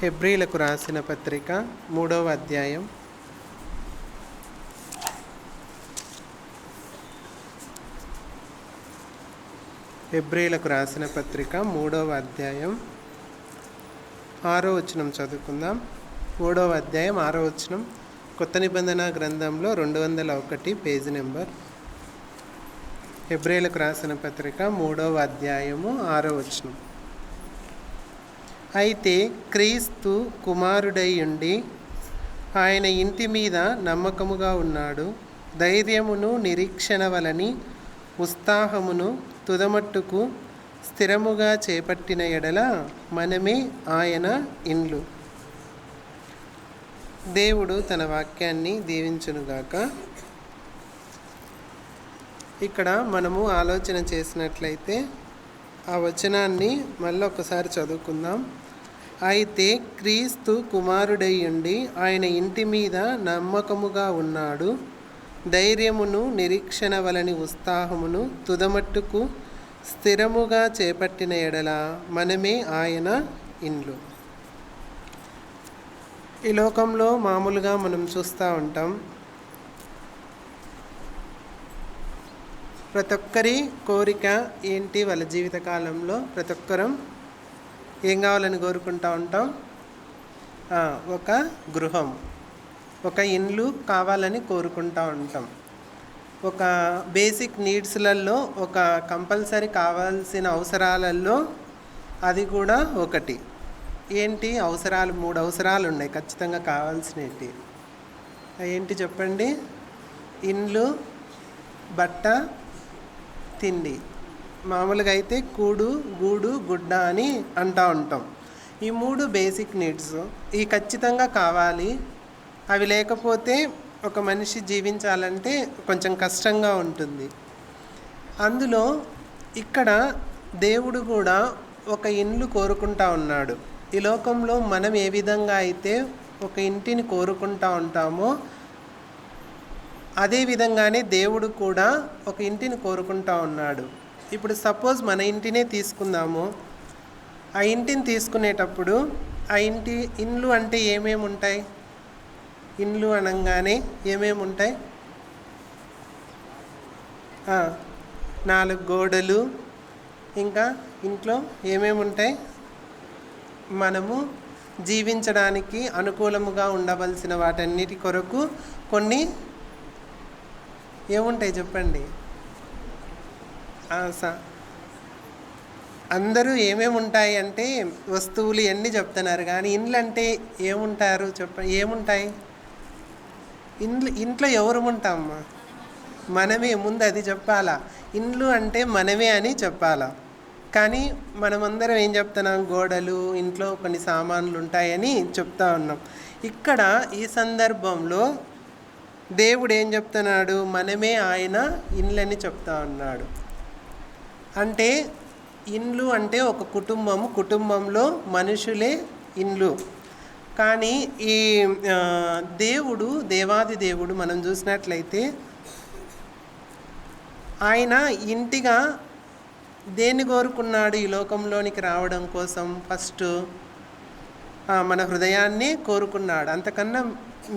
హెబ్రీలకు రాసిన పత్రిక 3వ అధ్యాయం. హెబ్రీలకు రాసిన పత్రిక 3వ అధ్యాయం 6వ వచనం చదువుకుందాం. 3వ అధ్యాయం 6వ వచనం, కొత్త నిబంధన గ్రంథంలో 201 పేజీ నెంబర్. హెబ్రీలకు రాసిన పత్రిక 3వ అధ్యాయము 6వ వచనం. అయితే క్రీస్తు కుమారుడై ఉండి ఆయన ఇంటి మీద నమ్మకముగా ఉన్నాడు. ధైర్యమును నిరీక్షణ వలని ఉత్సాహమును తుదమట్టుకు స్థిరముగా చేపట్టిన ఎడల మనమే ఆయన ఇండ్లు. దేవుడు తన వాక్యాన్ని దీవించునుగాక. ఇక్కడ మనము ఆలోచన చేసినట్లయితే ఆ వచనాన్ని మళ్ళీ ఒకసారి చదువుకుందాం. అయితే క్రీస్తు కుమారుడై ఉండి ఆయన ఇంటి మీద నమ్మకముగా ఉన్నాడు. ధైర్యమును నిరీక్షణ వలని ఉత్సాహమును తుదమట్టుకు స్థిరముగా చేపట్టిన ఎడల మనమే ఆయన ఇండ్లు. ఈ లోకంలో మామూలుగా మనం చూస్తూ ఉంటాం, ప్రతి ఒక్కరి కోరిక ఏంటి? వాళ్ళ జీవితకాలంలో ప్రతి ఒక్కరం ఏం కావాలని కోరుకుంటూ ఉంటాం? ఒక గృహం, ఒక ఇల్లు కావాలని కోరుకుంటూ ఉంటాం. ఒక బేసిక్ నీడ్స్లలో, ఒక కంపల్సరీ కావాల్సిన అవసరాలలో అది కూడా ఒకటి. ఏంటి అవసరాలు? 3 అవసరాలు ఉన్నాయి ఖచ్చితంగా కావాల్సినవి. ఏంటి చెప్పండి? ఇండ్లు, బట్ట, తిండి. మామూలుగా అయితే కూడు, గూడు, గుడ్డ అని అంటూ ఉంటాం. ఈ 3 బేసిక్ నీడ్స్ ఇవి ఖచ్చితంగా కావాలి. అవి లేకపోతే ఒక మనిషి జీవించాలంటే కొంచెం కష్టంగా ఉంటుంది. అందులో ఇక్కడ దేవుడు కూడా ఒక ఇల్లు కోరుకుంటా ఉన్నాడు. ఈ లోకంలో మనం ఏ విధంగా అయితే ఒక ఇంటిని కోరుకుంటా ఉంటామో అదే విధంగానే దేవుడు కూడా ఒక ఇంటిని కోరుకుంటా ఉన్నాడు. ఇప్పుడు సపోజ్ మన ఇంటినే తీసుకుందాము. ఆ ఇంటిని తీసుకునేటప్పుడు ఆ ఇండ్లు అంటే ఏమేమి ఉంటాయి? ఇండ్లు అనగానే ఏమేమి ఉంటాయి? 4 గోడలు, ఇంకా ఇంట్లో ఏమేమి ఉంటాయి? మనము జీవించడానికి అనుకూలముగా ఉండవలసిన వాటన్నిటి కొరకు కొన్ని ఏముంటాయి చెప్పండి? అందరూ ఏమేమి ఉంటాయి అంటే వస్తువులు ఎన్ని చెప్తున్నారు, కానీ ఇండ్లు అంటే ఏముంటారు ఏముంటాయి? ఇంట్లో ఎవరు ఉంటామమ్మా? మనమే. ముందు అది చెప్పాలా. ఇండ్లు అంటే మనమే అని చెప్పాలా. కానీ మనమందరం ఏం చెప్తున్నాం? గోడలు, ఇంట్లో కొన్ని సామాన్లు ఉంటాయని చెప్తా ఉన్నాం. ఇక్కడ ఈ సందర్భంలో దేవుడు ఏం చెప్తున్నాడు? మనమే ఆయన ఇండ్లని చెప్తా ఉన్నాడు. అంటే ఇండ్లు అంటే ఒక కుటుంబంలో మనుషులే ఇండ్లు. కానీ ఈ దేవాది దేవుడు మనం చూసినట్లయితే ఆయన ఇంటిగా దేన్ని కోరుకున్నాడు? ఈ లోకంలోనికి రావడం కోసం ఫస్ట్ మన హృదయాన్ని కోరుకున్నాడు. అంతకన్నా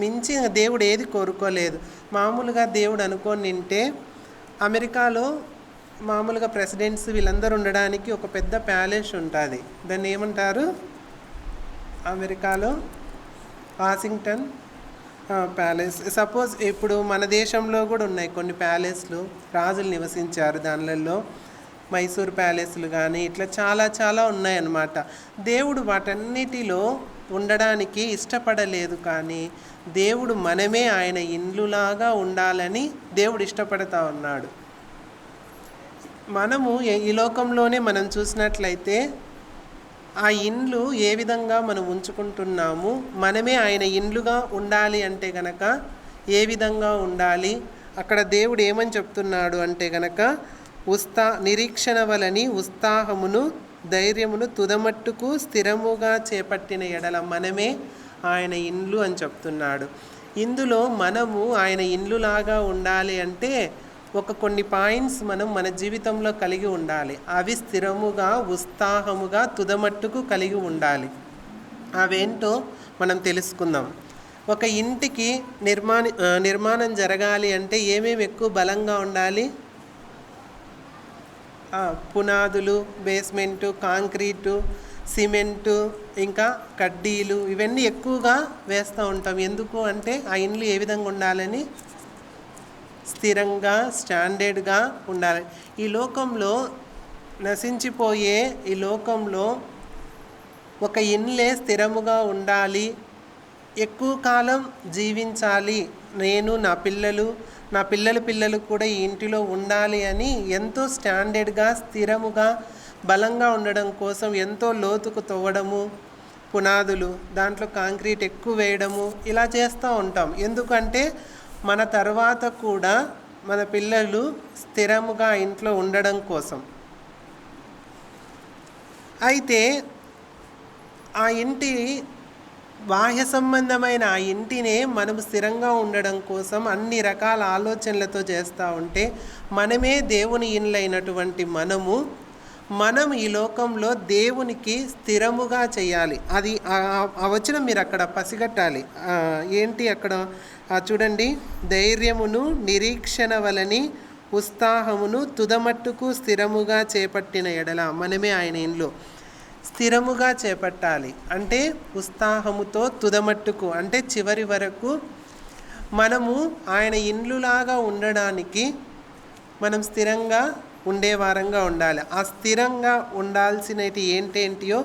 మించి దేవుడు ఏది కోరుకోలేదు. మామూలుగా దేవుడు అనుకొని నింటే అమెరికాలో మామూలుగా ప్రెసిడెంట్స్ వీళ్ళందరూ ఉండడానికి ఒక పెద్ద ప్యాలెస్ ఉంటుంది. దాన్ని ఏమంటారు? అమెరికాలో వాషింగ్టన్ ప్యాలెస్. సపోజ్ ఇప్పుడు మన దేశంలో కూడా ఉన్నాయి కొన్ని ప్యాలెస్లు, రాజులు నివసించారు దానిలలో. మైసూర్ ప్యాలెస్లు కానీ ఇట్లా చాలా చాలా ఉన్నాయన్నమాట. దేవుడు వాటన్నిటిలో ఉండడానికి ఇష్టపడలేదు. కానీ దేవుడు మనమే ఆయన ఇండ్లులాగా ఉండాలని దేవుడు ఇష్టపడతా ఉన్నాడు. మనము ఈ లోకంలోనే మనం చూసినట్లయితే ఆ ఇండ్లు ఏ విధంగా మనం ఉంచుకుంటున్నాము, మనమే ఆయన ఇండ్లుగా ఉండాలి అంటే గనక ఏ విధంగా ఉండాలి? అక్కడ దేవుడు ఏమని చెప్తున్నాడు అంటే గనక నిరీక్షణ వలని ఉత్సాహమును ధైర్యమును తుదమట్టుకు స్థిరముగా చేపట్టిన ఎడల మనమే ఆయన ఇండ్లు అని చెప్తున్నాడు. ఇందులో మనము ఆయన ఇండ్లులాగా ఉండాలి అంటే కొన్ని పాయింట్స్ మనం మన జీవితంలో కలిగి ఉండాలి. అవి స్థిరముగా, ఉత్సాహముగా, తుదమట్టుకు కలిగి ఉండాలి. అవేంటో మనం తెలుసుకుందాం. ఒక ఇంటికి నిర్మాణం జరగాలి అంటే ఏమేమి ఎక్కువ బలంగా ఉండాలి? పునాదులు, బేస్మెంటు, కాంక్రీటు, సిమెంటు, ఇంకా కడ్డీలు, ఇవన్నీ ఎక్కువగా వేస్తూ ఉంటాం. ఎందుకు అంటే ఆ ఇండ్లు ఏ విధంగా ఉండాలని? స్థిరంగా, స్టాండర్డ్గా ఉండాలి. ఈ లోకంలో నశించిపోయే ఈ లోకంలో ఒక ఇల్లే స్థిరముగా ఉండాలి, ఎక్కువ కాలం జీవించాలి, నేను నా పిల్లలు కూడా ఈ ఇంటిలో ఉండాలి అని ఎంతో స్టాండర్డ్గా, స్థిరముగా, బలంగా ఉండడం కోసం ఎంతో లోతుకు తవ్వడము, పునాదులు, దాంట్లో కాంక్రీట్ ఎక్కువ వేయడము, ఇలా చేస్తూ ఉంటాం. ఎందుకంటే మన తర్వాత కూడా మన పిల్లలు స్థిరముగా ఇంట్లో ఉండడం కోసం. అయితే ఆ ఇంటి బాహ్య సంబంధమైన ఆ ఇంటినే మనం స్థిరంగా ఉండడం కోసం అన్ని రకాల ఆలోచనలతో చేస్తూ ఉంటే మనమే దేవుని ఇండ్లైనటువంటి మనం ఈ లోకంలో దేవునికి స్థిరముగా చేయాలి. అది ఆ వచనం మీరు అక్కడ పసిగట్టాలి. ఏంటి అక్కడ చూడండి, ధైర్యమును నిరీక్షణ వలని ఉత్సాహమును తుదమట్టుకు స్థిరముగా చేపట్టిన ఎడల. మనమే ఆయన ఇంట్లో స్థిరముగా చేపట్టాలి అంటే ఉత్సాహముతో తుదమట్టుకు అంటే చివరి వరకు మనము ఆయన ఇండ్లులాగా ఉండడానికి మనం స్థిరంగా ఉండేవారంగా ఉండాలి. ఆ స్థిరంగా ఉండాల్సినవి ఏంటేంటియో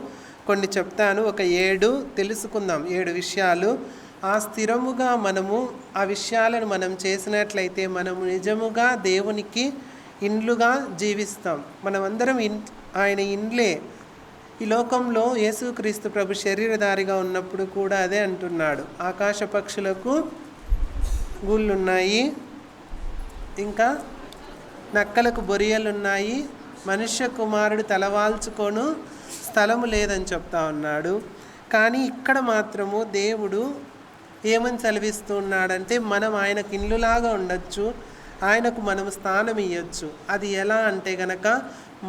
కొన్ని చెప్తాను. ఒక 7 తెలుసుకుందాం, 7 విషయాలు. ఆ స్థిరముగా మనము ఆ విషయాలను మనం చేసినట్లయితే మనము నిజముగా దేవునికి ఇండ్లుగా జీవిస్తాం. మనమందరం ఆయన ఇండ్లే. ఈ లోకంలో యేసుక్రీస్తు ప్రభు శరీరధారిగా ఉన్నప్పుడు కూడా అదే అంటున్నాడు, ఆకాశ పక్షులకు గూళ్ళున్నాయి, ఇంకా నక్కలకు బొరియలున్నాయి, మనుష్య కుమారుడు తలవాల్చుకొను స్థలము లేదని చెప్తా ఉన్నాడు. కానీ ఇక్కడ మాత్రము దేవుడు ఏమని సెలవిస్తూ ఉన్నాడంటే మనం ఆయనకు ఇల్లులాగా ఉండొచ్చు, ఆయనకు మనము స్థానం ఇవ్వచ్చు. అది ఎలా అంటే గనక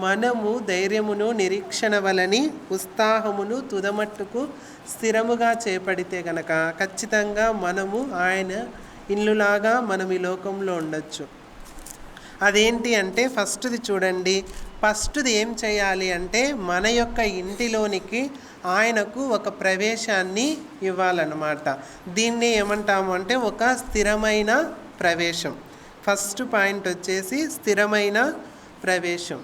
మనము ధైర్యమును నిరీక్షణ వలని ఉత్సాహమును తుదమట్టుకు స్థిరముగా చేపడితే గనక ఖచ్చితంగా మనము ఆయన ఇల్లులాగా మనం ఈ లోకంలో ఉండొచ్చు. అదేంటి అంటే ఫస్ట్ది చూడండి, ఫస్ట్ది ఏం చేయాలి అంటే మన యొక్క ఇంటిలోనికి ఆయనకు ఒక ప్రవేశాన్ని ఇవ్వాలన్నమాట. దీన్ని ఏమంటాము అంటే ఒక స్థిరమైన ప్రవేశం. ఫస్ట్ పాయింట్ వచ్చేసి స్థిరమైన ప్రవేశం.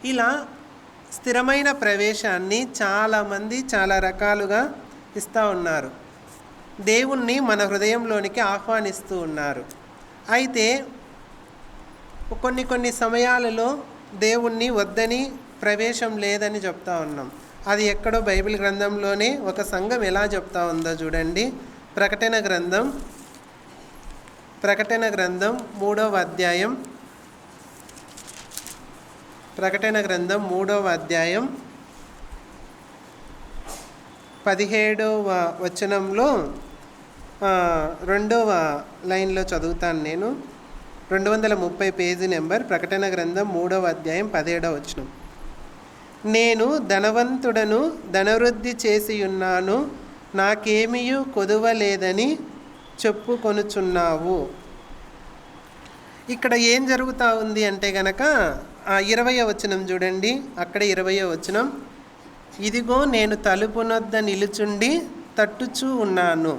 ఇలా స్థిరమైన ప్రవేశాన్ని చాలామంది చాలా రకాలుగా ఇస్తూ ఉన్నారు, దేవుణ్ణి మన హృదయంలోనికి ఆహ్వానిస్తూ ఉన్నారు. అయితే కొన్ని సమయాలలో దేవుణ్ణి వద్దని, ప్రవేశం లేదని చెప్తా ఉన్నాం. అది ఎక్కడో బైబిల్ గ్రంథంలోనే ఒక సంఘం ఎలా చెప్తా ఉందో చూడండి. ప్రకటన గ్రంథం 3వ అధ్యాయం, ప్రకటన గ్రంథం 3వ అధ్యాయం 17వ వచనంలో 2వ లైన్లో చదువుతాను నేను. 230 పేజీ నెంబర్, ప్రకటన గ్రంథం 3వ అధ్యాయం 17వ వచనం. నేను ధనవంతుడను, ధనవృద్ధి చేసి ఉన్నాను, నాకేమీయూ కొదువలేదని చెప్పుకొనుచున్నావు. ఇక్కడ ఏం జరుగుతూ ఉంది అంటే గనక 20వ వచనం చూడండి. అక్కడ 20వ వచనం, ఇదిగో నేను తలుపునొద్ద నిలుచుండి తట్టుచూ ఉన్నాను.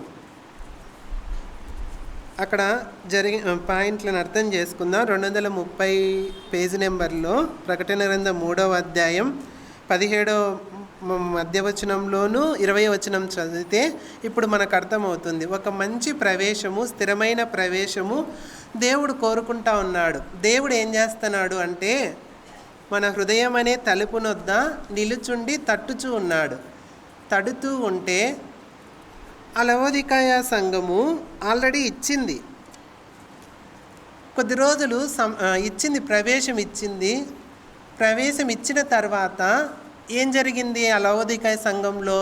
అక్కడ పాయింట్లను అర్థం చేసుకుందాం. 230 పేజీ నెంబర్లో ప్రకటన గ్రంథం 3వ అధ్యాయం 17వ మధ్యవచనంలోనూ 20వ వచనం చదివితే ఇప్పుడు మనకు అర్థమవుతుంది. ఒక మంచి ప్రవేశము, స్థిరమైన ప్రవేశము దేవుడు కోరుకుంటా ఉన్నాడు. దేవుడు ఏం చేస్తున్నాడు అంటే మన హృదయం అనే తలుపునొద్ద నిలుచుండి తట్టుచూ ఉన్నాడు. తడుతూ ఉంటే ఆ లవోదికయ సంఘము ఆల్రెడీ ఇచ్చింది, కొద్ది రోజులు ఇచ్చింది, ప్రవేశం ఇచ్చిన తర్వాత ఏం జరిగింది? ఆ లవోదికయ సంఘంలో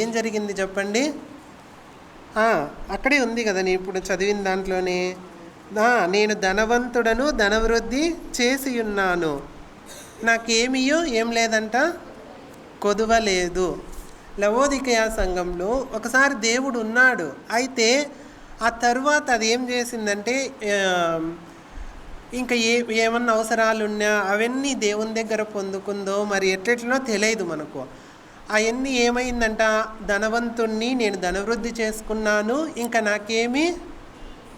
ఏం జరిగింది చెప్పండి? అక్కడే ఉంది కదా, నేను ఇప్పుడు చదివిన దాంట్లోనే, నేను ధనవంతుడను, ధనవృద్ధి చేసి ఉన్నాను, నాకేమీయో ఏం లేదంట, కొదువ లేదు. లవోదికయ సంఘంలో ఒకసారి దేవుడు ఉన్నాడు. అయితే ఆ తర్వాత అది ఏం చేసిందంటే ఇంకా ఏమన్నా అవసరాలు ఉన్నా అవన్నీ దేవుని దగ్గర పొందుకుందో మరి ఎట్లెట్లనో తెలియదు మనకు. అవన్నీ ఏమైందంట, ధనవంతుణ్ణి నేను ధనవృద్ధి చేసుకున్నాను, ఇంకా నాకేమీ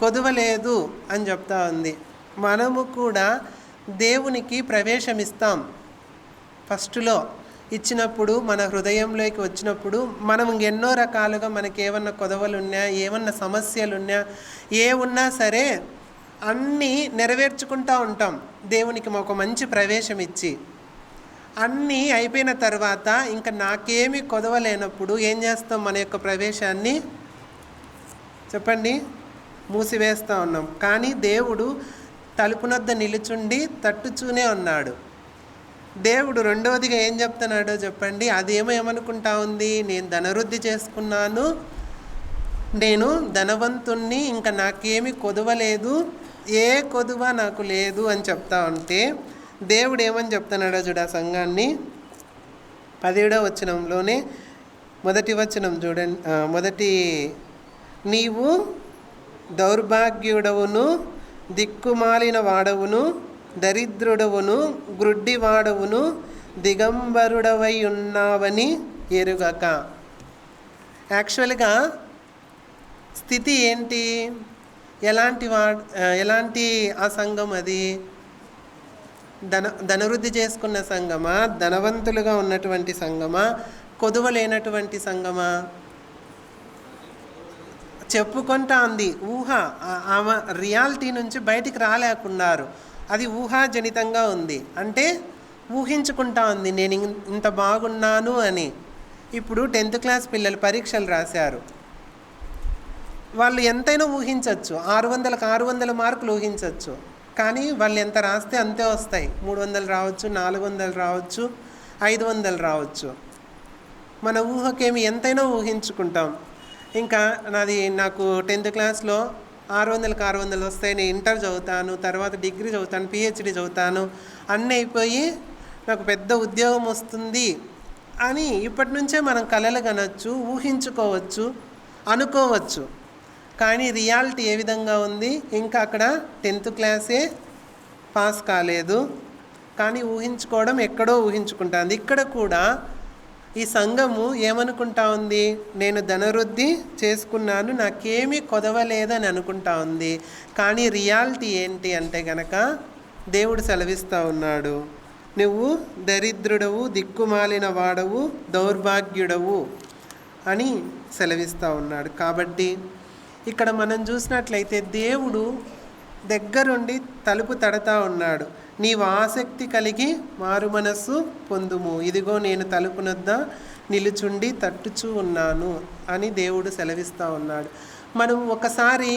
కొదవలేదు అని చెప్తా ఉంది. మనము కూడా దేవునికి ప్రవేశమిస్తాం. ఫస్ట్లో ఇచ్చినప్పుడు మన హృదయంలోకి వచ్చినప్పుడు మనం ఎన్నో రకాలుగా మనకి ఏమన్నా కొదవలున్నా, ఏమన్నా సమస్యలున్నా, ఏ ఉన్నా సరే అన్నీ నెరవేర్చుకుంటూ ఉంటాం దేవునికి ఒక మంచి ప్రవేశం ఇచ్చి. అన్నీ అయిపోయిన తర్వాత ఇంకా నాకేమీ కొదవలేనప్పుడు ఏం చేస్తాం, మన యొక్క ప్రవేశాన్ని చెప్పండి మూసివేస్తూ ఉన్నాం. కానీ దేవుడు తలుపునొద్ద నిలుచుండి తట్టుచూనే ఉన్నాడు. దేవుడు రెండవదిగా ఏం చెప్తున్నాడో చెప్పండి. అదేమేమనుకుంటా ఉంది, నేను ధనవృద్ధి చేసుకున్నాను, నేను ధనవంతుణ్ణి, ఇంకా నాకేమీ కొదవలేదు, ఏ కొదువ నాకు లేదు అని చెప్తా ఉంటే దేవుడు ఏమని చెప్తున్నాడో చూడ సంఘాన్ని. 17వ వచనంలోనే మొదటి వచనం చూడండి. నీవు దౌర్భాగ్యుడవును, దిక్కుమాలిన వాడవును, దరిద్రుడవును, గ్రుడ్డివాడవును, దిగంబరుడవై ఉన్నావని ఎరుగక. యాక్చువల్గా స్థితి ఏంటి, ఎలాంటి ఆ సంఘం అది ధనవృద్ధి చేసుకున్న సంఘమా, ధనవంతులుగా ఉన్నటువంటి సంఘమా, కొదువలేనటువంటి సంఘమా? చెప్పుకుంటా ఉంది ఊహ. ఆమె రియాలిటీ నుంచి బయటికి రాలేకున్నారు. అది ఊహాజనితంగా ఉంది. అంటే ఊహించుకుంటా ఉంది నేను ఇంత బాగున్నాను అని. ఇప్పుడు 10th క్లాస్ పిల్లలు పరీక్షలు రాశారు. వాళ్ళు ఎంతైనా ఊహించవచ్చు, 600కి 600 మార్కులు ఊహించవచ్చు. కానీ వాళ్ళు ఎంత రాస్తే అంతే వస్తాయి. 300 రావచ్చు, 400 రావచ్చు, 500 రావచ్చు. మన ఊహకేమి ఎంతైనా ఊహించుకుంటాం. ఇంకా నాకు 10th క్లాస్లో 600కి 600 వస్తాయి, నేను ఇంటర్ చదువుతాను, తర్వాత డిగ్రీ చదువుతాను, పిహెచ్డి చదువుతాను, అన్నీ అయిపోయి నాకు పెద్ద ఉద్యోగం వస్తుంది అని ఇప్పటి నుంచే మనం కలలు కనొచ్చు, ఊహించుకోవచ్చు, అనుకోవచ్చు. కానీ రియాలిటీ ఏ విధంగా ఉంది, ఇంకా అక్కడ 10th క్లాసే పాస్ కాలేదు. కానీ ఊహించుకోవడం ఎక్కడో ఊహించుకుంటుంది. ఇక్కడ కూడా ఈ సంఘము ఏమనుకుంటా ఉంది, నేను ధనవృద్ధి చేసుకున్నాను, నాకేమీ కొదవలేదని అనుకుంటా ఉంది. కానీ రియాలిటీ ఏంటి అంటే గనక దేవుడు సెలవిస్తూ ఉన్నాడు, నువ్వు దరిద్రుడవు, దిక్కుమాలిన వాడవు, దౌర్భాగ్యుడవు అని సెలవిస్తూ ఉన్నాడు. కాబట్టి ఇక్కడ మనం చూసినట్లయితే దేవుడు దగ్గరుండి తలుపు తడతా ఉన్నాడు. నీవు ఆసక్తి కలిగి మారు మనస్సు పొందుము, ఇదిగో నేను తలుపునొద్ద నిలుచుండి తట్టుచూ ఉన్నాను అని దేవుడు సెలవిస్తూ ఉన్నాడు. మనం ఒకసారి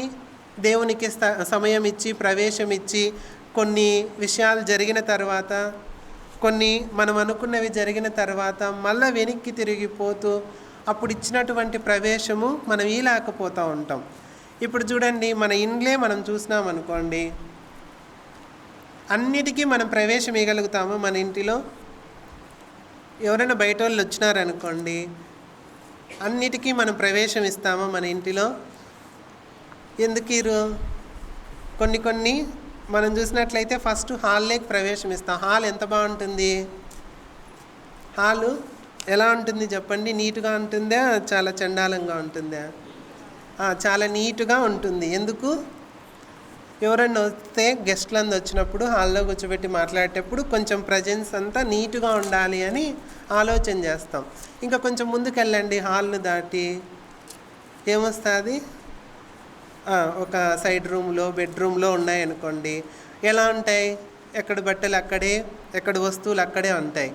దేవునికి సమయం ఇచ్చి ప్రవేశం ఇచ్చి కొన్ని విషయాలు జరిగిన తర్వాత, కొన్ని మనం అనుకున్నవి జరిగిన తర్వాత మళ్ళీ వెనక్కి తిరిగిపోతూ అప్పుడు ఇచ్చినటువంటి ప్రవేశము మనం ఈలేకపోతూ ఉంటాం. ఇప్పుడు చూడండి, మన ఇండ్లే మనం చూసినాం అనుకోండి, అన్నిటికీ మనం ప్రవేశం ఇవ్వగలుగుతాము. మన ఇంటిలో ఎవరైనా బయట వాళ్ళు వచ్చినారనుకోండి, అన్నిటికీ మనం ప్రవేశం ఇస్తాము మన ఇంటిలో. ఎందుకు కొన్ని మనం చూసినట్లయితే ఫస్ట్ హాల్లోకి ప్రవేశం ఇస్తాం. హాల్ ఎంత బాగుంటుంది, హాలు ఎలా ఉంటుంది చెప్పండి, నీట్గా ఉంటుందా చాలా చండాలంగా ఉంటుందా? చాలా నీట్గా ఉంటుంది. ఎందుకు, ఎవరైనా వస్తే గెస్ట్లందరూ వచ్చినప్పుడు హాల్లో కూర్చోబెట్టి మాట్లాడేటప్పుడు కొంచెం ప్రజెన్స్ అంతా నీట్గా ఉండాలి అని ఆలోచన చేస్తాం. ఇంకా కొంచెం ముందుకు వెళ్ళండి, హాల్ను దాటి ఏమొస్తుంది, ఒక సైడ్ రూమ్లో బెడ్రూమ్లో ఉన్నాయనుకోండి, ఎలా ఉంటాయి, ఎక్కడ బట్టలు అక్కడే, ఎక్కడ వస్తువులు అక్కడే ఉంటాయి.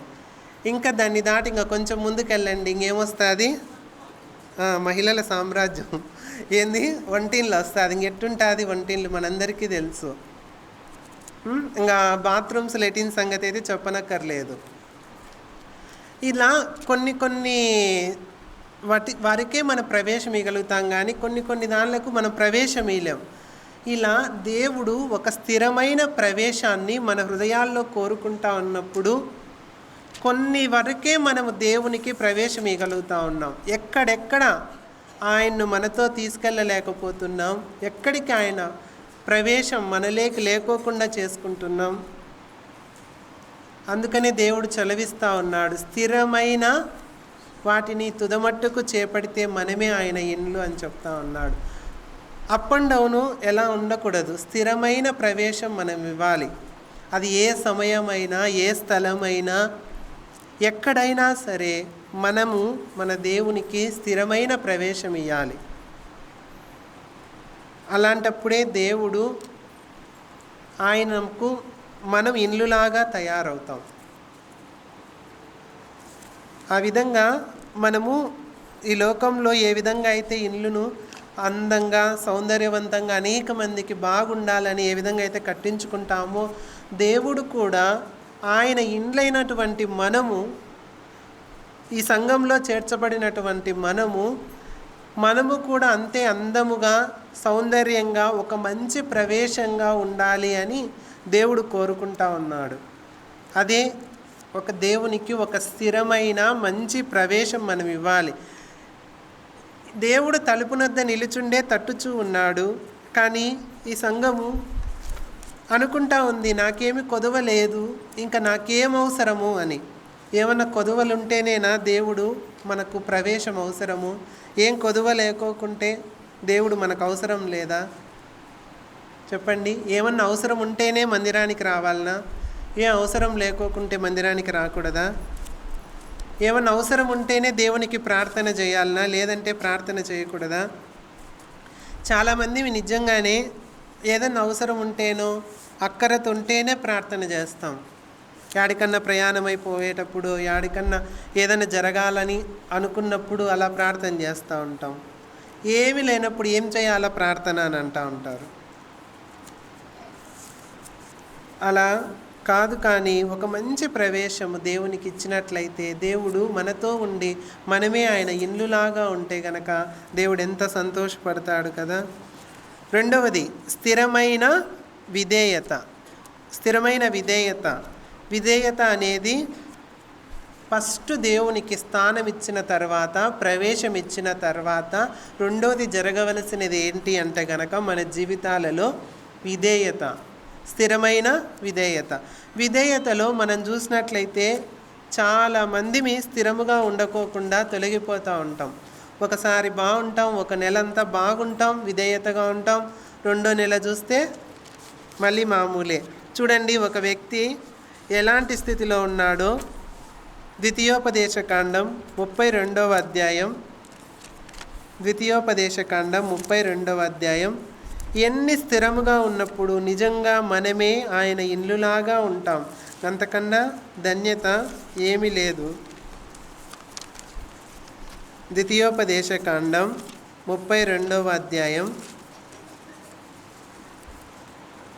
ఇంకా దాన్ని దాటి ఇంకా కొంచెం ముందుకు వెళ్ళండి, ఇంకేమొస్తుంది, మహిళల సామ్రాజ్యం ఏంది, వంటిండ్లు వస్తుంది. ఇంకెట్టుంటుంది వంటిండ్లు మనందరికీ తెలుసు. ఇంకా బాత్రూమ్స్ లెటిన్ సంగతి అయితే చెప్పనక్కర్లేదు. ఇలా కొన్ని వారికే మనం ప్రవేశం ఇవ్వగలుగుతాం, కానీ కొన్ని దానిలకు మనం ప్రవేశం ఇవ్వలేం. ఇలా దేవుడు ఒక స్థిరమైన ప్రవేశాన్ని మన హృదయాల్లో కోరుకుంటా ఉన్నప్పుడు కొన్ని వరకే మనము దేవునికి ప్రవేశం ఇవ్వగలుగుతూ ఉన్నాం. ఎక్కడెక్కడ ఆయన్ను మనతో తీసుకెళ్ళలేకపోతున్నాం, ఎక్కడికి ఆయన ప్రవేశం మనలోకి లేకోకుండా చేసుకుంటున్నాం. అందుకనే దేవుడు చలవిస్తూ ఉన్నాడు, స్థిరమైన వాటిని తుదమట్టుకు చేపడితే మనమే ఆయన ఇండ్లు అని చెప్తా ఉన్నాడు. అప్ అండ్ డౌను ఎలా ఉండకూడదు, స్థిరమైన ప్రవేశం మనం ఇవ్వాలి. అది ఏ సమయమైనా, ఏ స్థలమైనా, ఎక్కడైనా సరే మనము మన దేవునికి స్థిరమైన ప్రవేశం ఇవ్వాలి. అలాంటప్పుడే దేవుడు ఆయనకు మనం ఇల్లులాగా తయారవుతాం. ఆ విధంగా మనము ఈ లోకంలో ఏ విధంగా అయితే ఇల్లును అందంగా సౌందర్యవంతంగా అనేక మందికి బాగుండాలని ఏ విధంగా అయితే కట్టించుకుంటామో, దేవుడు కూడా ఆయన ఇండ్లైనటువంటి మనము, ఈ సంఘంలో చేర్చబడినటువంటి మనము కూడా అంతే అందముగా సౌందర్యంగా ఒక మంచి ప్రవేశంగా ఉండాలి అని దేవుడు కోరుకుంటా ఉన్నాడు. అదే ఒక దేవునికి ఒక స్థిరమైన మంచి ప్రవేశం మనం ఇవ్వాలి. దేవుడు తలుపునొద్ద నిలుచుండే తట్టుచూ ఉన్నాడు. కానీ ఈ సంఘము అనుకుంటా ఉంది, నాకేమి కొదువ లేదు, ఇంకా నాకేం అవసరము అని. ఏమన్నా కొదువలుంటేనేనా దేవుడు మనకు ప్రవేశం అవసరము? ఏం కొదువ లేకోకుంటే దేవుడు మనకు అవసరం లేదా? చెప్పండి. ఏమన్నా అవసరం ఉంటేనే మందిరానికి రావాలనా? ఏం అవసరం లేకోకుంటే మందిరానికి రాకూడదా? ఏమన్నా అవసరం ఉంటేనే దేవునికి ప్రార్థన చేయాలనా, లేదంటే ప్రార్థన చేయకూడదా? చాలామంది నిజంగానే ఏదన్నా అవసరం ఉంటేనో అక్కరత ఉంటేనే ప్రార్థన చేస్తాం. యాడికన్నా ప్రయాణం అయిపోయేటప్పుడు, యాడికన్నా ఏదైనా జరగాలని అనుకున్నప్పుడు అలా ప్రార్థన చేస్తూ ఉంటాం. ఏమీ లేనప్పుడు ఏం చేయాలా ప్రార్థన అని అంటూ ఉంటారు. అలా కాదు. కానీ ఒక మంచి ప్రవేశము దేవునికి ఇచ్చినట్లయితే, దేవుడు మనతో ఉండి మనమే ఆయన ఇల్లులాగా ఉంటే గనక దేవుడు ఎంత సంతోషపడతాడు కదా. రెండవది స్థిరమైన విధేయత. స్థిరమైన విధేయత. విధేయత అనేది ఫస్ట్ దేవునికి స్థానం ఇచ్చిన తర్వాత, ప్రవేశం ఇచ్చిన తర్వాత రెండోది జరగవలసినది ఏంటి అంటే గనక మన జీవితాలలో విధేయత, స్థిరమైన విధేయత. విధేయతలో మనం చూసినట్లయితే చాలామంది స్థిరముగా ఉండకోకుండా తొలగిపోతూ ఉంటాం. ఒకసారి బాగుంటాం, ఒక నెలంతా బాగుంటాం, విధేయతగా ఉంటాం, రెండో నెల చూస్తే మళ్ళీ మామూలే. చూడండి, ఒక వ్యక్తి ఎలాంటి స్థితిలో ఉన్నాడో ద్వితీయోపదేశకాండం 32వ అధ్యాయం, ద్వితీయోపదేశకాండం 32వ అధ్యాయం. ఎన్ని స్థిరముగా ఉన్నప్పుడు నిజంగా మనమే ఆయన ఇల్లులాగా ఉంటాం. అంతకన్నా ధన్యత ఏమీ లేదు. ద్వితీయోపదేశకాండం 32వ అధ్యాయం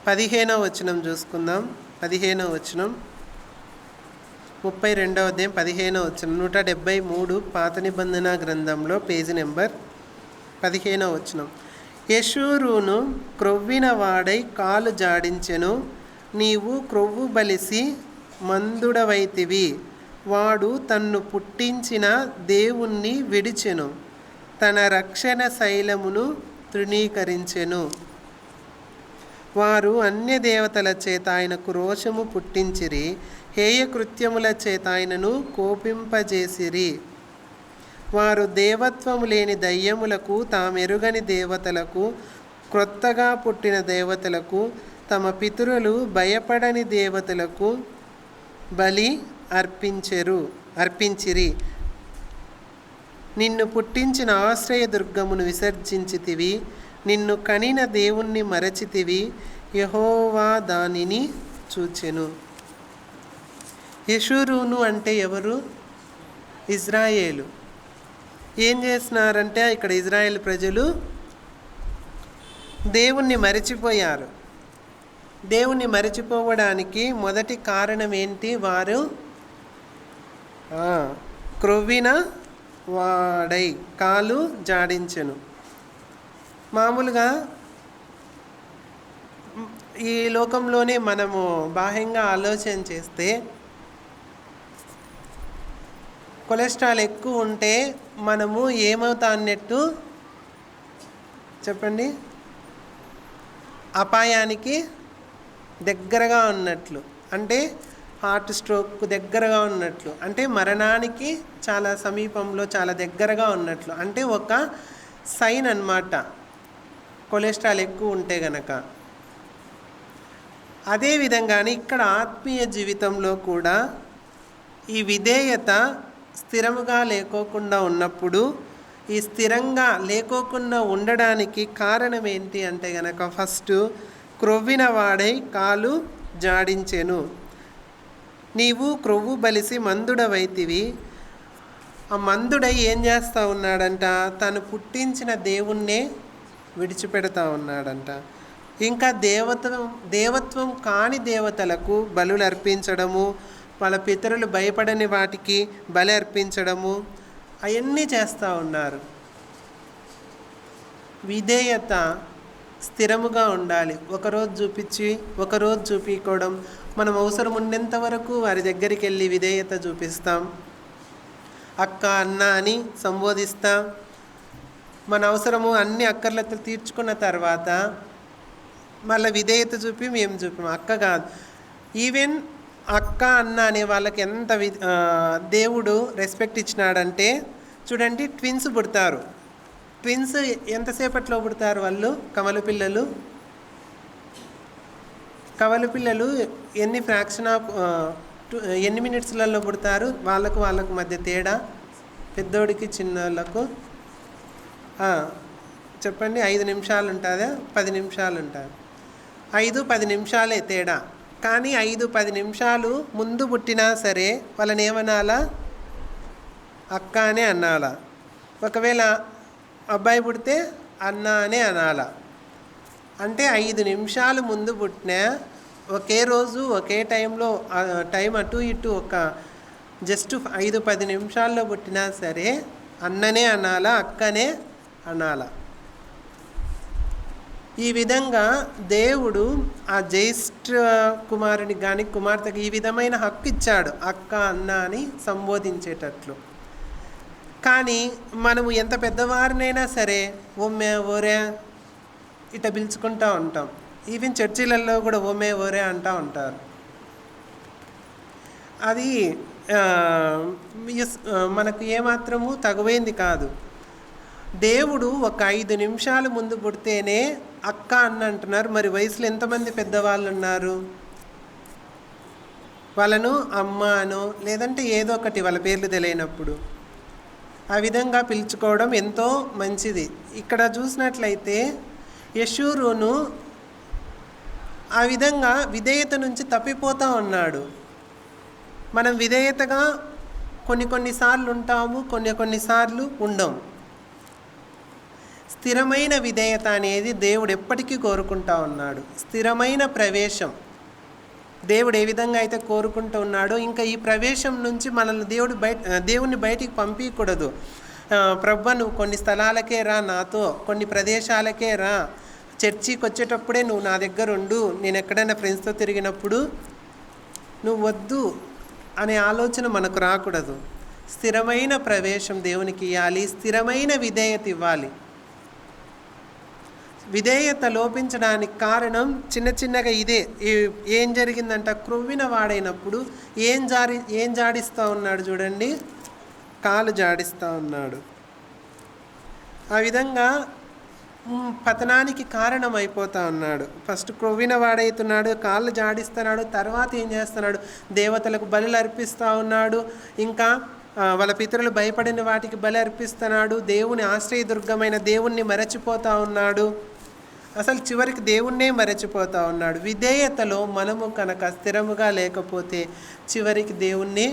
15వ వచనం చూసుకుందాం. 15వ వచనం, 32వ అధ్యాయం 15వ వచనం, 173 పాత నిబంధన గ్రంథంలో పేజీ నెంబర్ 15వ వచనం. యెషూరును క్రొవ్విన వాడై కాలు జాడించెను, నీవు క్రొవ్వు బలిసి మందుడవైతివి. వాడు తన్ను పుట్టించిన దేవుణ్ణి విడిచెను, తన రక్షణ శైలమును తృణీకరించెను. వారు అన్య దేవతల చేత ఆయనకు రోషము పుట్టించిరి, హేయకృత్యముల చేత ఆయనను కోపింపజేసిరి. వారు దేవత్వము లేని దయ్యములకు, తామెరుగని దేవతలకు, క్రొత్తగా పుట్టిన దేవతలకు, తమ పితరులు భయపడని దేవతలకు బలి అర్పించిరి. నిన్ను పుట్టించిన ఆశ్రయదుర్గమును విసర్జించితివి, నిన్ను కనిన దేవుణ్ణి మరచితివి, యెహోవా దానిని చూచెను. యెషూరును అంటే ఎవరు? ఇజ్రాయేలు. ఏం చేస్తున్నారంటే ఇక్కడ ఇజ్రాయేల్ ప్రజలు దేవుణ్ణి మరిచిపోయారు. దేవుణ్ణి మరిచిపోవడానికి మొదటి కారణం ఏంటి? వారు క్రొవ్విన వాడై కాలు జాడించెను. మామూలుగా ఈ లోకంలోనే మనము బాహ్యంగా ఆలోచన చేస్తే కొలెస్ట్రాల్ ఎక్కువ ఉంటే మనము ఏమవుతా అన్నట్టు చెప్పండి, అపాయానికి దగ్గరగా ఉన్నట్లు, అంటే హార్ట్ స్ట్రోక్కు దగ్గరగా ఉన్నట్లు, అంటే మరణానికి చాలా సమీపంలో చాలా దగ్గరగా ఉన్నట్లు, అంటే ఒక సైన్ అన్నమాట కొలెస్ట్రాల్ ఎక్కువ ఉంటే గనక. అదేవిధంగానే ఇక్కడ ఆత్మీయ జీవితంలో కూడా ఈ విధేయత స్థిరముగా లేకోకుండా ఉన్నప్పుడు, ఈ స్థిరంగా లేకోకుండా ఉండడానికి కారణం ఏంటి అంటే గనక, ఫస్ట్ క్రొవ్విన వాడై కాలు జాడించెను. నీవు క్రొవ్వు బలిసి మందుడవైతివి. ఆ మందుడై ఏం చేస్తూ ఉన్నాడంట, తను పుట్టించిన దేవుణ్ణే విడిచిపెడతా ఉన్నాడంట. ఇంకా దేవత్వం కాని దేవతలకు బలులు అర్పించడము, వాళ్ళ పితరులు భయపడని వాటికి బలి అర్పించడము, అవన్నీ చేస్తూ ఉన్నారు. విధేయత స్థిరముగా ఉండాలి. ఒకరోజు చూపించి ఒకరోజు చూపించుకోవడం, మనం అవసరం ఉండేంత వరకు వారి దగ్గరికి వెళ్ళి విధేయత చూపిస్తాం, అక్క అన్న అని సంబోధిస్తాం. మన అవసరము అన్ని అక్కర్లతో తీర్చుకున్న తర్వాత మళ్ళీ విధేయత చూపి మేము చూపాం. అక్క కాదు, ఈవెన్ అక్క అన్న అనే వాళ్ళకి ఎంత దేవుడు రెస్పెక్ట్ ఇచ్చినాడంటే చూడండి, ట్విన్స్ పుడతారు. ట్విన్స్ ఎంతసేపట్లో పుడతారు వాళ్ళు? కవల పిల్లలు ఎన్ని ఫ్రాక్షన్ ఆఫ్ ఎన్ని మినిట్స్లలో పుడతారు? వాళ్ళకు మధ్య తేడా పెద్దోడికి చిన్నోళ్ళకు చెప్పండి. 5 నిమిషాలు ఉంటుందా? 10 నిమిషాలు ఉంటుంది. 5-10 నిమిషాలే తేడా. కానీ 5-10 నిమిషాలు ముందు పుట్టినా సరే వాళ్ళని ఏమనాలా? అక్క అనే అనాలా. ఒకవేళ అబ్బాయి పుడితే అన్న అనే అనాలా. అంటే 5 నిమిషాలు ముందు పుట్టినా ఒకే రోజు ఒకే టైంలో, టైం అటు ఇటు ఒక జస్ట్ 5-10 నిమిషాల్లో పుట్టినా సరే అన్ననే అనాలా, అక్కనే అనాలా. ఈ విధంగా దేవుడు ఆ జ్యేష్ఠ కుమారుని కానీ కుమార్తెకి ఈ విధమైన హక్కు ఇచ్చాడు, అక్క అన్న అని సంబోధించేటట్లు. కానీ మనము ఎంత పెద్దవారినైనా సరే ఓమే ఓరే ఇట్లా పిలుచుకుంటూ ఉంటాం. ఈవెన్ చర్చిలలో కూడా ఓమే ఓరే అంటూ ఉంటారు. అది మనకు ఏమాత్రము తగువైంది కాదు. దేవుడు ఒక 5 నిమిషాలు ముందు పుడితేనే అక్క అన్న అంటున్నారు. మరి వయసులో ఎంతమంది పెద్దవాళ్ళు ఉన్నారు? వాళ్ళను అమ్మ అనో లేదంటే ఏదో ఒకటి వాళ్ళ పేర్లు తెలియనప్పుడు ఆ విధంగా పిలుచుకోవడం ఎంతో మంచిది. ఇక్కడ చూసినట్లయితే యెషూరును ఆ విధంగా విధేయత నుంచి తప్పిపోతూ ఉన్నాడు. మనం విధేయతగా కొన్నిసార్లు ఉంటాము, కొన్నిసార్లు ఉండం. స్థిరమైన విధేయత అనేది దేవుడు ఎప్పటికీ కోరుకుంటా ఉన్నాడు. స్థిరమైన ప్రవేశం దేవుడు ఏ విధంగా అయితే కోరుకుంటూ ఉన్నాడో, ఇంకా ఈ ప్రవేశం నుంచి మనల్ని దేవుణ్ణి బయటికి పంపించకూడదు. ప్రభువా నువ్వు కొన్ని స్థలాలకే రా, నాతో కొన్ని ప్రదేశాలకే రా, చర్చికి వచ్చేటప్పుడే నువ్వు నా దగ్గర ఉండు, నేను ఎక్కడైనా ఫ్రెండ్స్తో తిరిగినప్పుడు నువ్వు వద్దు అనే ఆలోచన మనకు రాకూడదు. స్థిరమైన ప్రవేశం దేవునికి ఇవ్వాలి, స్థిరమైన విధేయత ఇవ్వాలి. విధేయత లోపించడానికి కారణం చిన్నగా ఇదే. ఏం జరిగిందంట, క్రొవ్విన వాడైనప్పుడు ఏం జాడిస్తూ ఉన్నాడు చూడండి, కాలు జాడిస్తూ ఉన్నాడు. ఆ విధంగా పతనానికి కారణం అయిపోతూ ఉన్నాడు. ఫస్ట్ క్రొవ్విన వాడవుతున్నాడు, కాళ్ళు జాడిస్తున్నాడు, తర్వాత ఏం చేస్తున్నాడు, దేవతలకు బలులు అర్పిస్తూ ఉన్నాడు, ఇంకా వాళ్ళ పితరులు భయపడిన వాటికి బలి అర్పిస్తున్నాడు, దేవుని ఆశ్రయదుర్గమైన దేవుణ్ణి మరచిపోతూ ఉన్నాడు, అసలు చివరికి దేవుణ్ణే మరచిపోతూ ఉన్నాడు. విధేయతలో మనము కనుక స్థిరముగా లేకపోతే చివరికి దేవుణ్ణి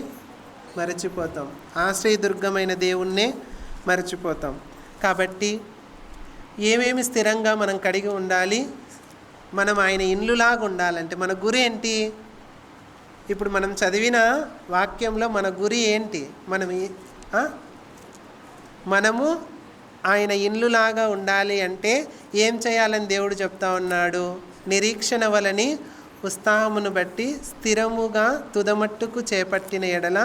మరచిపోతాం, ఆశ్రయదుర్గమైన దేవుణ్ణే మరచిపోతాం. కాబట్టి ఏమేమి స్థిరంగా మనం కలిగి ఉండాలి? మనం ఆయన ఇల్లులాగా ఉండాలంటే మన గురి ఏంటి? ఇప్పుడు మనం చదివిన వాక్యంలో మన గురి ఏంటి? మనము ఆయన ఇల్లులాగా ఉండాలి అంటే ఏం చేయాలని దేవుడు చెప్తా ఉన్నాడు? నిరీక్షణ వలని ఉత్సాహమును బట్టి స్థిరముగా తుదమట్టుకు చేపట్టిన ఎడల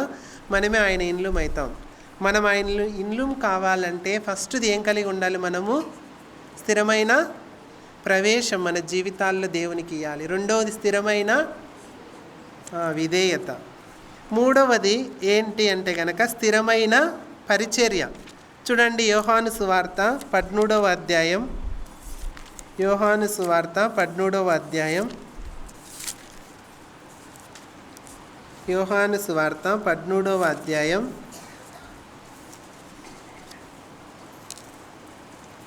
మనమే ఆయన ఇండ్లుమవుతాం. మనం ఆయన ఇండ్లు కావాలంటే ఫస్ట్ది ఏం కలిగి ఉండాలి? మనము స్థిరమైన ప్రవేశం మన జీవితాల్లో దేవునికి ఇవ్వాలి. రెండవది స్థిరమైన విధేయత. మూడవది ఏంటి అంటే కనుక స్థిరమైన పరిచర్య. చూడండి, యోహాను సువార్త 13వ అధ్యాయం. యోహాను సువార్త 13వ అధ్యాయం. యోహాను సువార్త 13వ అధ్యాయం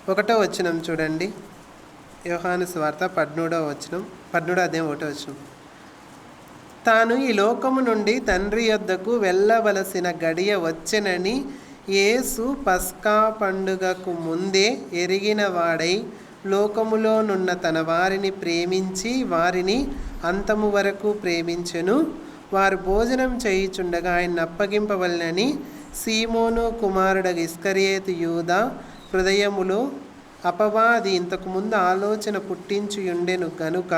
1వ వచనం చూడండి. యోహాను సువార్త 13వ వచనం, 13వ అధ్యాయం 1వ వచనం. తాను ఈ లోకము నుండి తండ్రి యొద్దకు వెళ్ళవలసిన గడియ వచ్చెనని యేసు పస్కా పండుగకు ముందే ఎరిగిన వాడై లోకములోనున్న తన వారిని ప్రేమించి వారిని అంతము వరకు ప్రేమించెను. వారు భోజనం చేయుచుండగా ఆయన అప్పగింపవలెనని సీమోను కుమారుడు ఇస్కరియోతు యూదా హృదయములో అపవాది ఇంతకుముందు ఆలోచన పుట్టించుయుండెను గనుక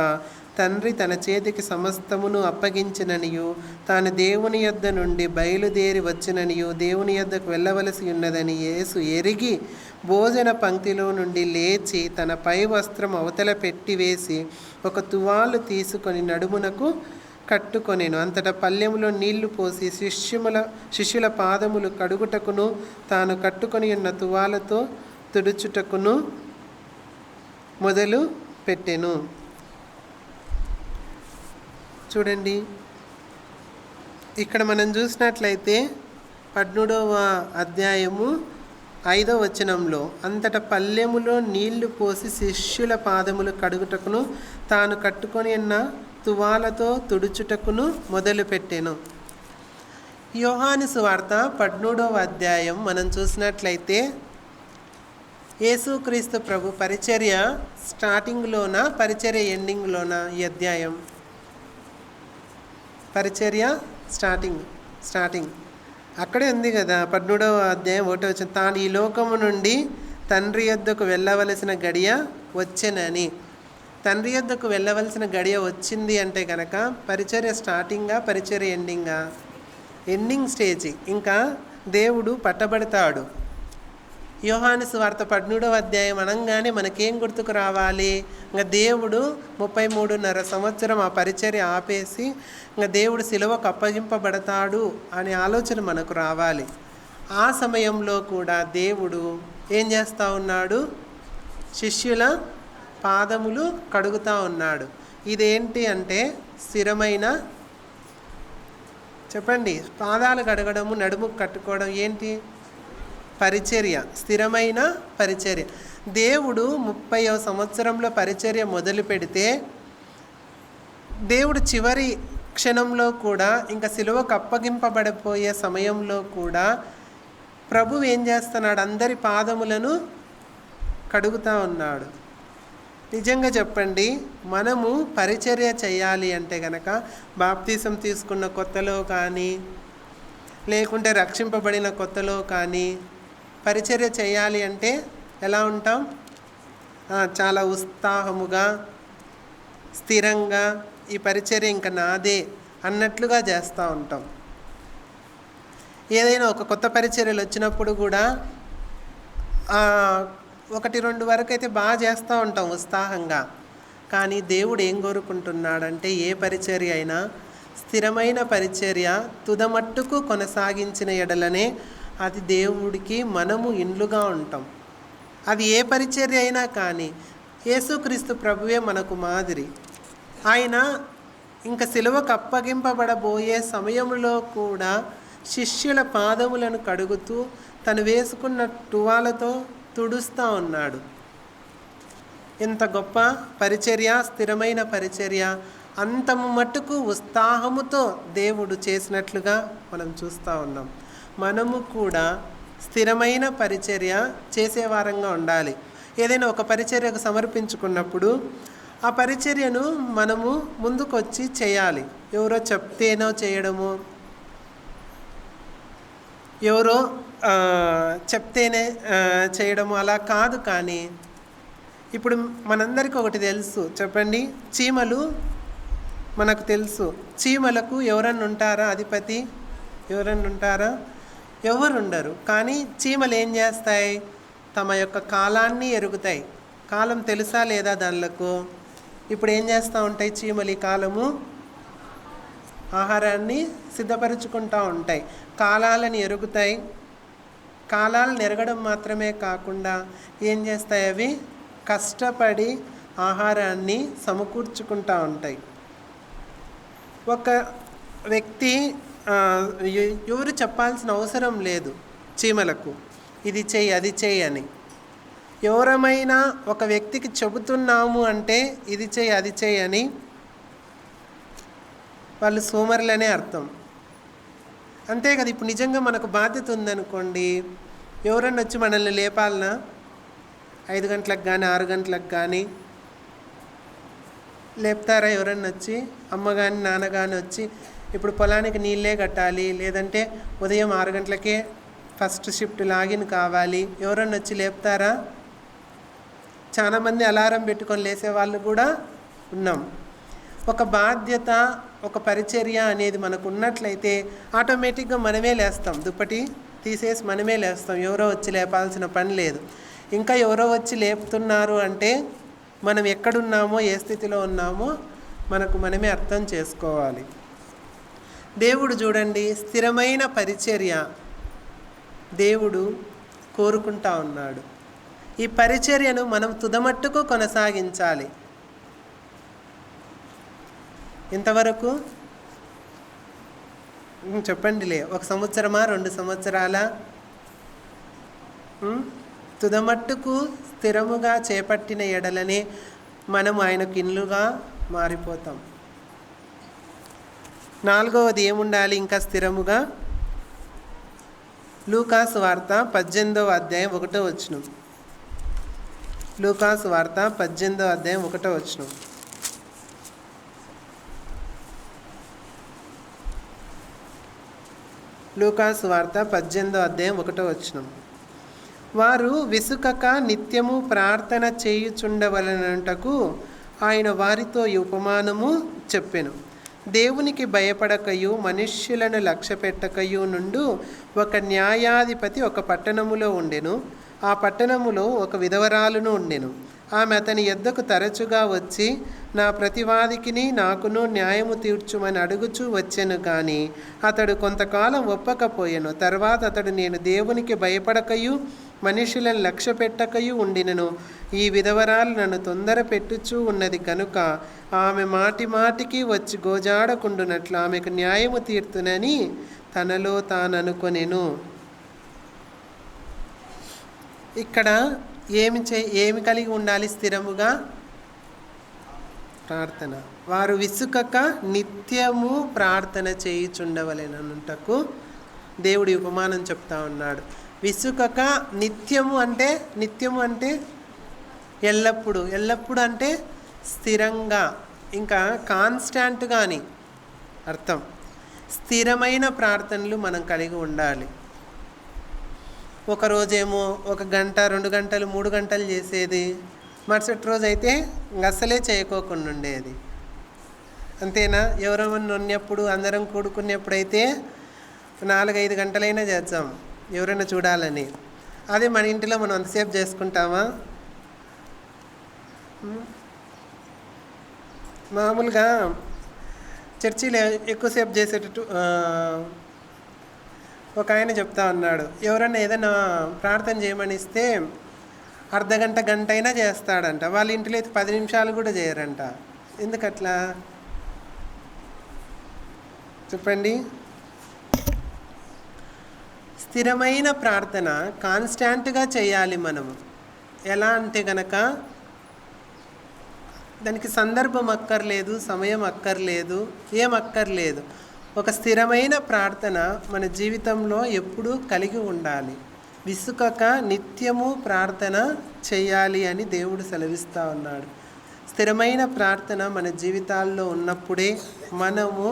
తండ్రి తన చేతికి సమస్తమును అప్పగించిననియు తాను దేవుని యొద్ద నుండి బయలుదేరి వచ్చిననియు దేవుని యొద్దకు వెళ్ళవలసి ఉన్నదని యేసు ఎరిగి భోజన పంక్తిలో నుండి లేచి తన పై వస్త్రం అవతల పెట్టివేసి ఒక తువాలు తీసుకొని నడుమునకు కట్టుకొనెను. అంతటా పల్లెములో నీళ్లు పోసి శిష్యుల పాదములు కడుగుటకును తాను కట్టుకొని ఉన్న తువాలతో తుడుచుటకును మొదలు పెట్టెను. చూడండి, ఇక్కడ మనం చూసినట్లయితే 13వ అధ్యాయము 5వ వచనంలో అంతటా పల్లెములో నీళ్లు పోసి శిష్యుల పాదములు కడుగుటకును తాను కట్టుకొని ఉన్న తువాలతో తుడుచుటకును మొదలుపెట్టెను. యోహాను సువార్త 13వ అధ్యాయం మనం చూసినట్లయితే యేసుక్రీస్తు ప్రభు పరిచర్య స్టార్టింగ్లోన, పరిచర్య ఎండింగ్లోన ఈ అధ్యాయం? పరిచర్య స్టార్టింగ్ అక్కడే ఉంది కదా. 13వ అధ్యాయం 1వ వచనం, తాను ఈ లోకము నుండి తండ్రి యొద్దకు వెళ్ళవలసిన గడియ వచ్చెనని. తండ్రి యొద్దకు వెళ్ళవలసిన గడియ వచ్చింది అంటే కనుక పరిచర్య స్టార్టింగా, పరిచర్య ఎండింగా? Ending stage. ఇంకా దేవుడు పట్టబడతాడు. యోహాను సువార్త 13వ అధ్యాయం అనగానే మనకేం గుర్తుకు రావాలి? ఇంకా దేవుడు 33.5 సంవత్సరం ఆ పరిచర్య ఆపేసి ఇంకా దేవుడు సిలువకు అప్పగింపబడతాడు అనే ఆలోచన మనకు రావాలి. ఆ సమయంలో కూడా దేవుడు ఏం చేస్తూ ఉన్నాడు? శిష్యుల పాదములు కడుగుతూ ఉన్నాడు. ఇదేంటి అంటే స్థిరమైన, చెప్పండి, పాదాలు కడగడము, నడుముకు కట్టుకోవడం ఏంటి? పరిచర్య, స్థిరమైన పరిచర్య. దేవుడు 30వ సంవత్సరంలో పరిచర్య మొదలు పెడితే దేవుడు చివరి క్షణంలో కూడా ఇంకా సిలువకు అప్పగింపబడిపోయే సమయంలో కూడా ప్రభువు ఏం చేస్తున్నాడు? అందరి పాదములను కడుగుతూ ఉన్నాడు. నిజంగా చెప్పండి, మనము పరిచర్య చేయాలి అంటే కనుక బాప్తీసం తీసుకున్న కొత్తలో కానీ లేకుంటే రక్షింపబడిన కొత్తలో కానీ పరిచర్య చేయాలి అంటే ఎలా ఉంటాం? చాలా ఉత్సాహముగా, స్థిరంగా ఈ పరిచర్య ఇంకా నాదే అన్నట్లుగా చేస్తూ ఉంటాం. ఏదైనా ఒక కొత్త పరిచర్యలు వచ్చినప్పుడు కూడా 1-2 వరకు అయితే బాగా చేస్తూ ఉంటాం ఉత్సాహంగా. కానీ దేవుడు ఏం కోరుకుంటున్నాడంటే ఏ పరిచర్య అయినా స్థిరమైన పరిచర్య తుదమట్టుకు కొనసాగించిన ఎడలనే అది దేవుడికి మనము ఇండ్లుగా ఉంటాం. అది ఏ పరిచర్య అయినా కానీ యేసుక్రీస్తు ప్రభువే మనకు మాదిరి. ఆయన ఇంకా సిలువకు అప్పగింపబడబోయే సమయంలో కూడా శిష్యుల పాదములను కడుగుతూ తను వేసుకున్న టువాలతో తుడుస్తూ ఉన్నాడు. ఎంత గొప్ప పరిచర్య, స్థిరమైన పరిచర్య! అంతము మట్టుకు ఉత్సాహముతో దేవుడు చేసినట్లుగా మనం చూస్తూ ఉన్నాం. మనము కూడా స్థిరమైన పరిచర్య చేసేవారంగా ఉండాలి. ఏదైనా ఒక పరిచర్యకు సమర్పించుకున్నప్పుడు ఆ పరిచర్యను మనము ముందుకొచ్చి చేయాలి. ఎవరో చెప్తేనో చేయడము, ఎవరో చెప్తేనే చేయడము అలా కాదు. కానీ ఇప్పుడు మనందరికీ ఒకటి తెలుసు, చెప్పండి, చీమలు మనకు తెలుసు. చీమలకు ఎవరన్నా ఉంటారా అధిపతి? ఎవరన్నా ఉంటారా? ఎవరు ఉండరు. కానీ చీమలు ఏం చేస్తాయి? తమ యొక్క కాలాన్ని ఎరుగుతాయి. కాలం తెలుసా లేదా దానిలకు? ఇప్పుడు ఏం చేస్తూ ఉంటాయి చీమలు? ఈ కాలము ఆహారాన్ని సిద్ధపరుచుకుంటూ ఉంటాయి. కాలాలను ఎరుగుతాయి. కాలాలను ఎరగడం మాత్రమే కాకుండా ఏం చేస్తాయి? అవి కష్టపడి ఆహారాన్ని సమకూర్చుకుంటూ ఉంటాయి. ఒక వ్యక్తి ఎవరు చెప్పాల్సిన అవసరం లేదు చీమలకు, ఇది చెయ్యి అది చెయ్యి అని. ఎవరమైనా ఒక వ్యక్తికి చెబుతున్నాము అంటే ఇది చెయ్యి అది చెయ్యి అని, వాళ్ళు సోమరులనే అర్థం. అంతే కదా. ఇప్పుడు నిజంగా మనకు బాధ్యత ఉందనుకోండి, ఎవరన్నా వచ్చి మనల్ని లేపాలనా? 5 గంటలకు కానీ 6 గంటలకు కానీ లేపుతారా? ఎవరన్నా వచ్చి అమ్మ కానీ నాన్న కానీ వచ్చి ఇప్పుడు పొలానికి నీళ్ళే కట్టాలి, లేదంటే ఉదయం 6 గంటలకే ఫస్ట్ షిఫ్ట్ లాగిన్ కావాలి, ఎవరన్నా వచ్చి లేపుతారా? చాలామంది అలారం పెట్టుకొని లేసే వాళ్ళు కూడా ఉన్నాం. ఒక బాధ్యత, ఒక పరిచర్య అనేది మనకు ఉన్నట్లయితే ఆటోమేటిక్గా మనమే లేస్తాం. దుప్పటి తీసేసి మనమే లేస్తాం. ఎవరో వచ్చి లేపాల్సిన పని లేదు. ఇంకా ఎవరో వచ్చి లేపుతున్నారు అంటే మనం ఎక్కడున్నామో, ఏ స్థితిలో ఉన్నామో మనకు మనమే అర్థం చేసుకోవాలి. దేవుడు చూడండి, స్థిరమైన పరిచర్య దేవుడు కోరుకుంటా ఉన్నాడు. ఈ పరిచర్యను మనం తుదమట్టుకు కొనసాగించాలి. ఎంతవరకు చెప్పండిలే? 1 సంవత్సరమా, 2 సంవత్సరాలా? తుదమట్టుకు స్థిరముగా చేపట్టిన ఎడలనే మనం ఆయనకు ఇల్లుగా మారిపోతాం. 4వది ఏముండాలి ఇంకా స్థిరముగా? లూకాసు వార్త 18వ అధ్యాయం 1వ వచనం. లూకాసు వార్త 18వ అధ్యాయం 1వ వచనం. లూకాసు వార్త 18వ అధ్యాయం 1వ వచనం. వారు విసుకక నిత్యము ప్రార్థన చేయుచుండవలనంటకు ఆయన వారితో ఈ ఉపమానము చెప్పెను. దేవునికి భయపడకయు మనుష్యులను లక్ష్యపెట్టకయు నుండు ఒక న్యాయాధిపతి ఒక పట్టణములో ఉండెను. ఆ పట్టణములో ఒక విధవరాలును ఉండెను. ఆమె అతని యొద్దకు తరచుగా వచ్చి నా ప్రతివాదికిని నాకును న్యాయము తీర్చుమని అడుగుచూ వచ్చెను. కానీ అతడు కొంతకాలం ఒప్పకపోయెను. తర్వాత అతడు నేను దేవునికి భయపడకయు మనుషులను లక్ష్య పెట్టకయు ఉండినను, ఈ విధవరాలు నన్ను తొందర పెట్టుచూ ఉన్నది కనుక ఆమె మాటి మాటికి వచ్చి గోజాడకుండునట్లు ఆమెకు న్యాయము తీర్తునని తనలో తాననుకొనెను. ఇక్కడ ఏమి కలిగి ఉండాలి? స్థిరముగా ప్రార్థన. వారు విసుకక నిత్యము ప్రార్థన చేయుచుండవలెననుటకు దేవుడి ఉపమానం చెప్తా ఉన్నాడు. విసుకక నిత్యము అంటే ఎల్లప్పుడు, ఎల్లప్పుడు అంటే స్థిరంగా, ఇంకా కాన్స్టాంట్గా అని అర్థం. స్థిరమైన ప్రార్థనలు మనం కలిగి ఉండాలి. ఒకరోజేమో 1 గంట 2 గంటలు 3 గంటలు చేసేది, మరుసటి రోజు అయితే అసలే చేయకోకుండా ఉండేది. అంతేనా? ఎవరైనా ఉన్నప్పుడు అందరం కూడుకున్నప్పుడైతే 4-5 గంటలైనా చేద్దాం ఎవరైనా చూడాలని. అదే మన ఇంటిలో మనం అంతసేపు చేసుకుంటామా? మామూలుగా చర్చిలో ఎక్కువసేపు చేసేటట్టు ఒక ఆయన చెప్తా ఉన్నాడు, ఎవరన్నా ఏదైనా ప్రార్థన చేయమని ఇస్తే అర్ధగంట గంట అయినా చేస్తాడంట. వాళ్ళ ఇంటిలో అయితే 10 నిమిషాలు కూడా చేయరంట. ఎందుకట్లా చెప్పండి? స్థిరమైన ప్రార్థన కాన్స్టాంట్గా చేయాలి మనము. ఎలా అంటే గనక దానికి సందర్భం అక్కర్లేదు, సమయం అక్కర్లేదు, ఏం అక్కర్లేదు. ఒక స్థిరమైన ప్రార్థన మన జీవితంలో ఎప్పుడూ కలిగి ఉండాలి. విసుకక నిత్యము ప్రార్థన చేయాలి అని దేవుడు సెలవిస్తూ ఉన్నాడు. స్థిరమైన ప్రార్థన మన జీవితాల్లో ఉన్నప్పుడే మనము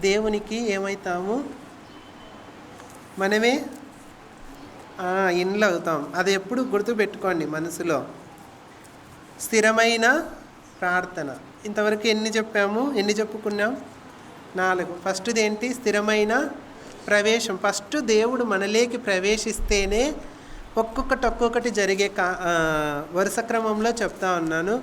దేవునికి ఏమవుతాము? మనమే ఇండ్లు అవుతాం. అది ఎప్పుడు గుర్తుపెట్టుకోండి మనసులో. స్థిరమైన ప్రార్థన. ఇంతవరకు ఎన్ని చెప్పాము, ఎన్ని చెప్పుకున్నాం? 4. ఫస్ట్ది ఏంటి? స్థిరమైన ప్రవేశం. ఫస్ట్ దేవుడు మనలోకి ప్రవేశిస్తేనే ఒక్కొక్కటి జరిగే వరుస క్రమంలో చెప్తా ఉన్నాను.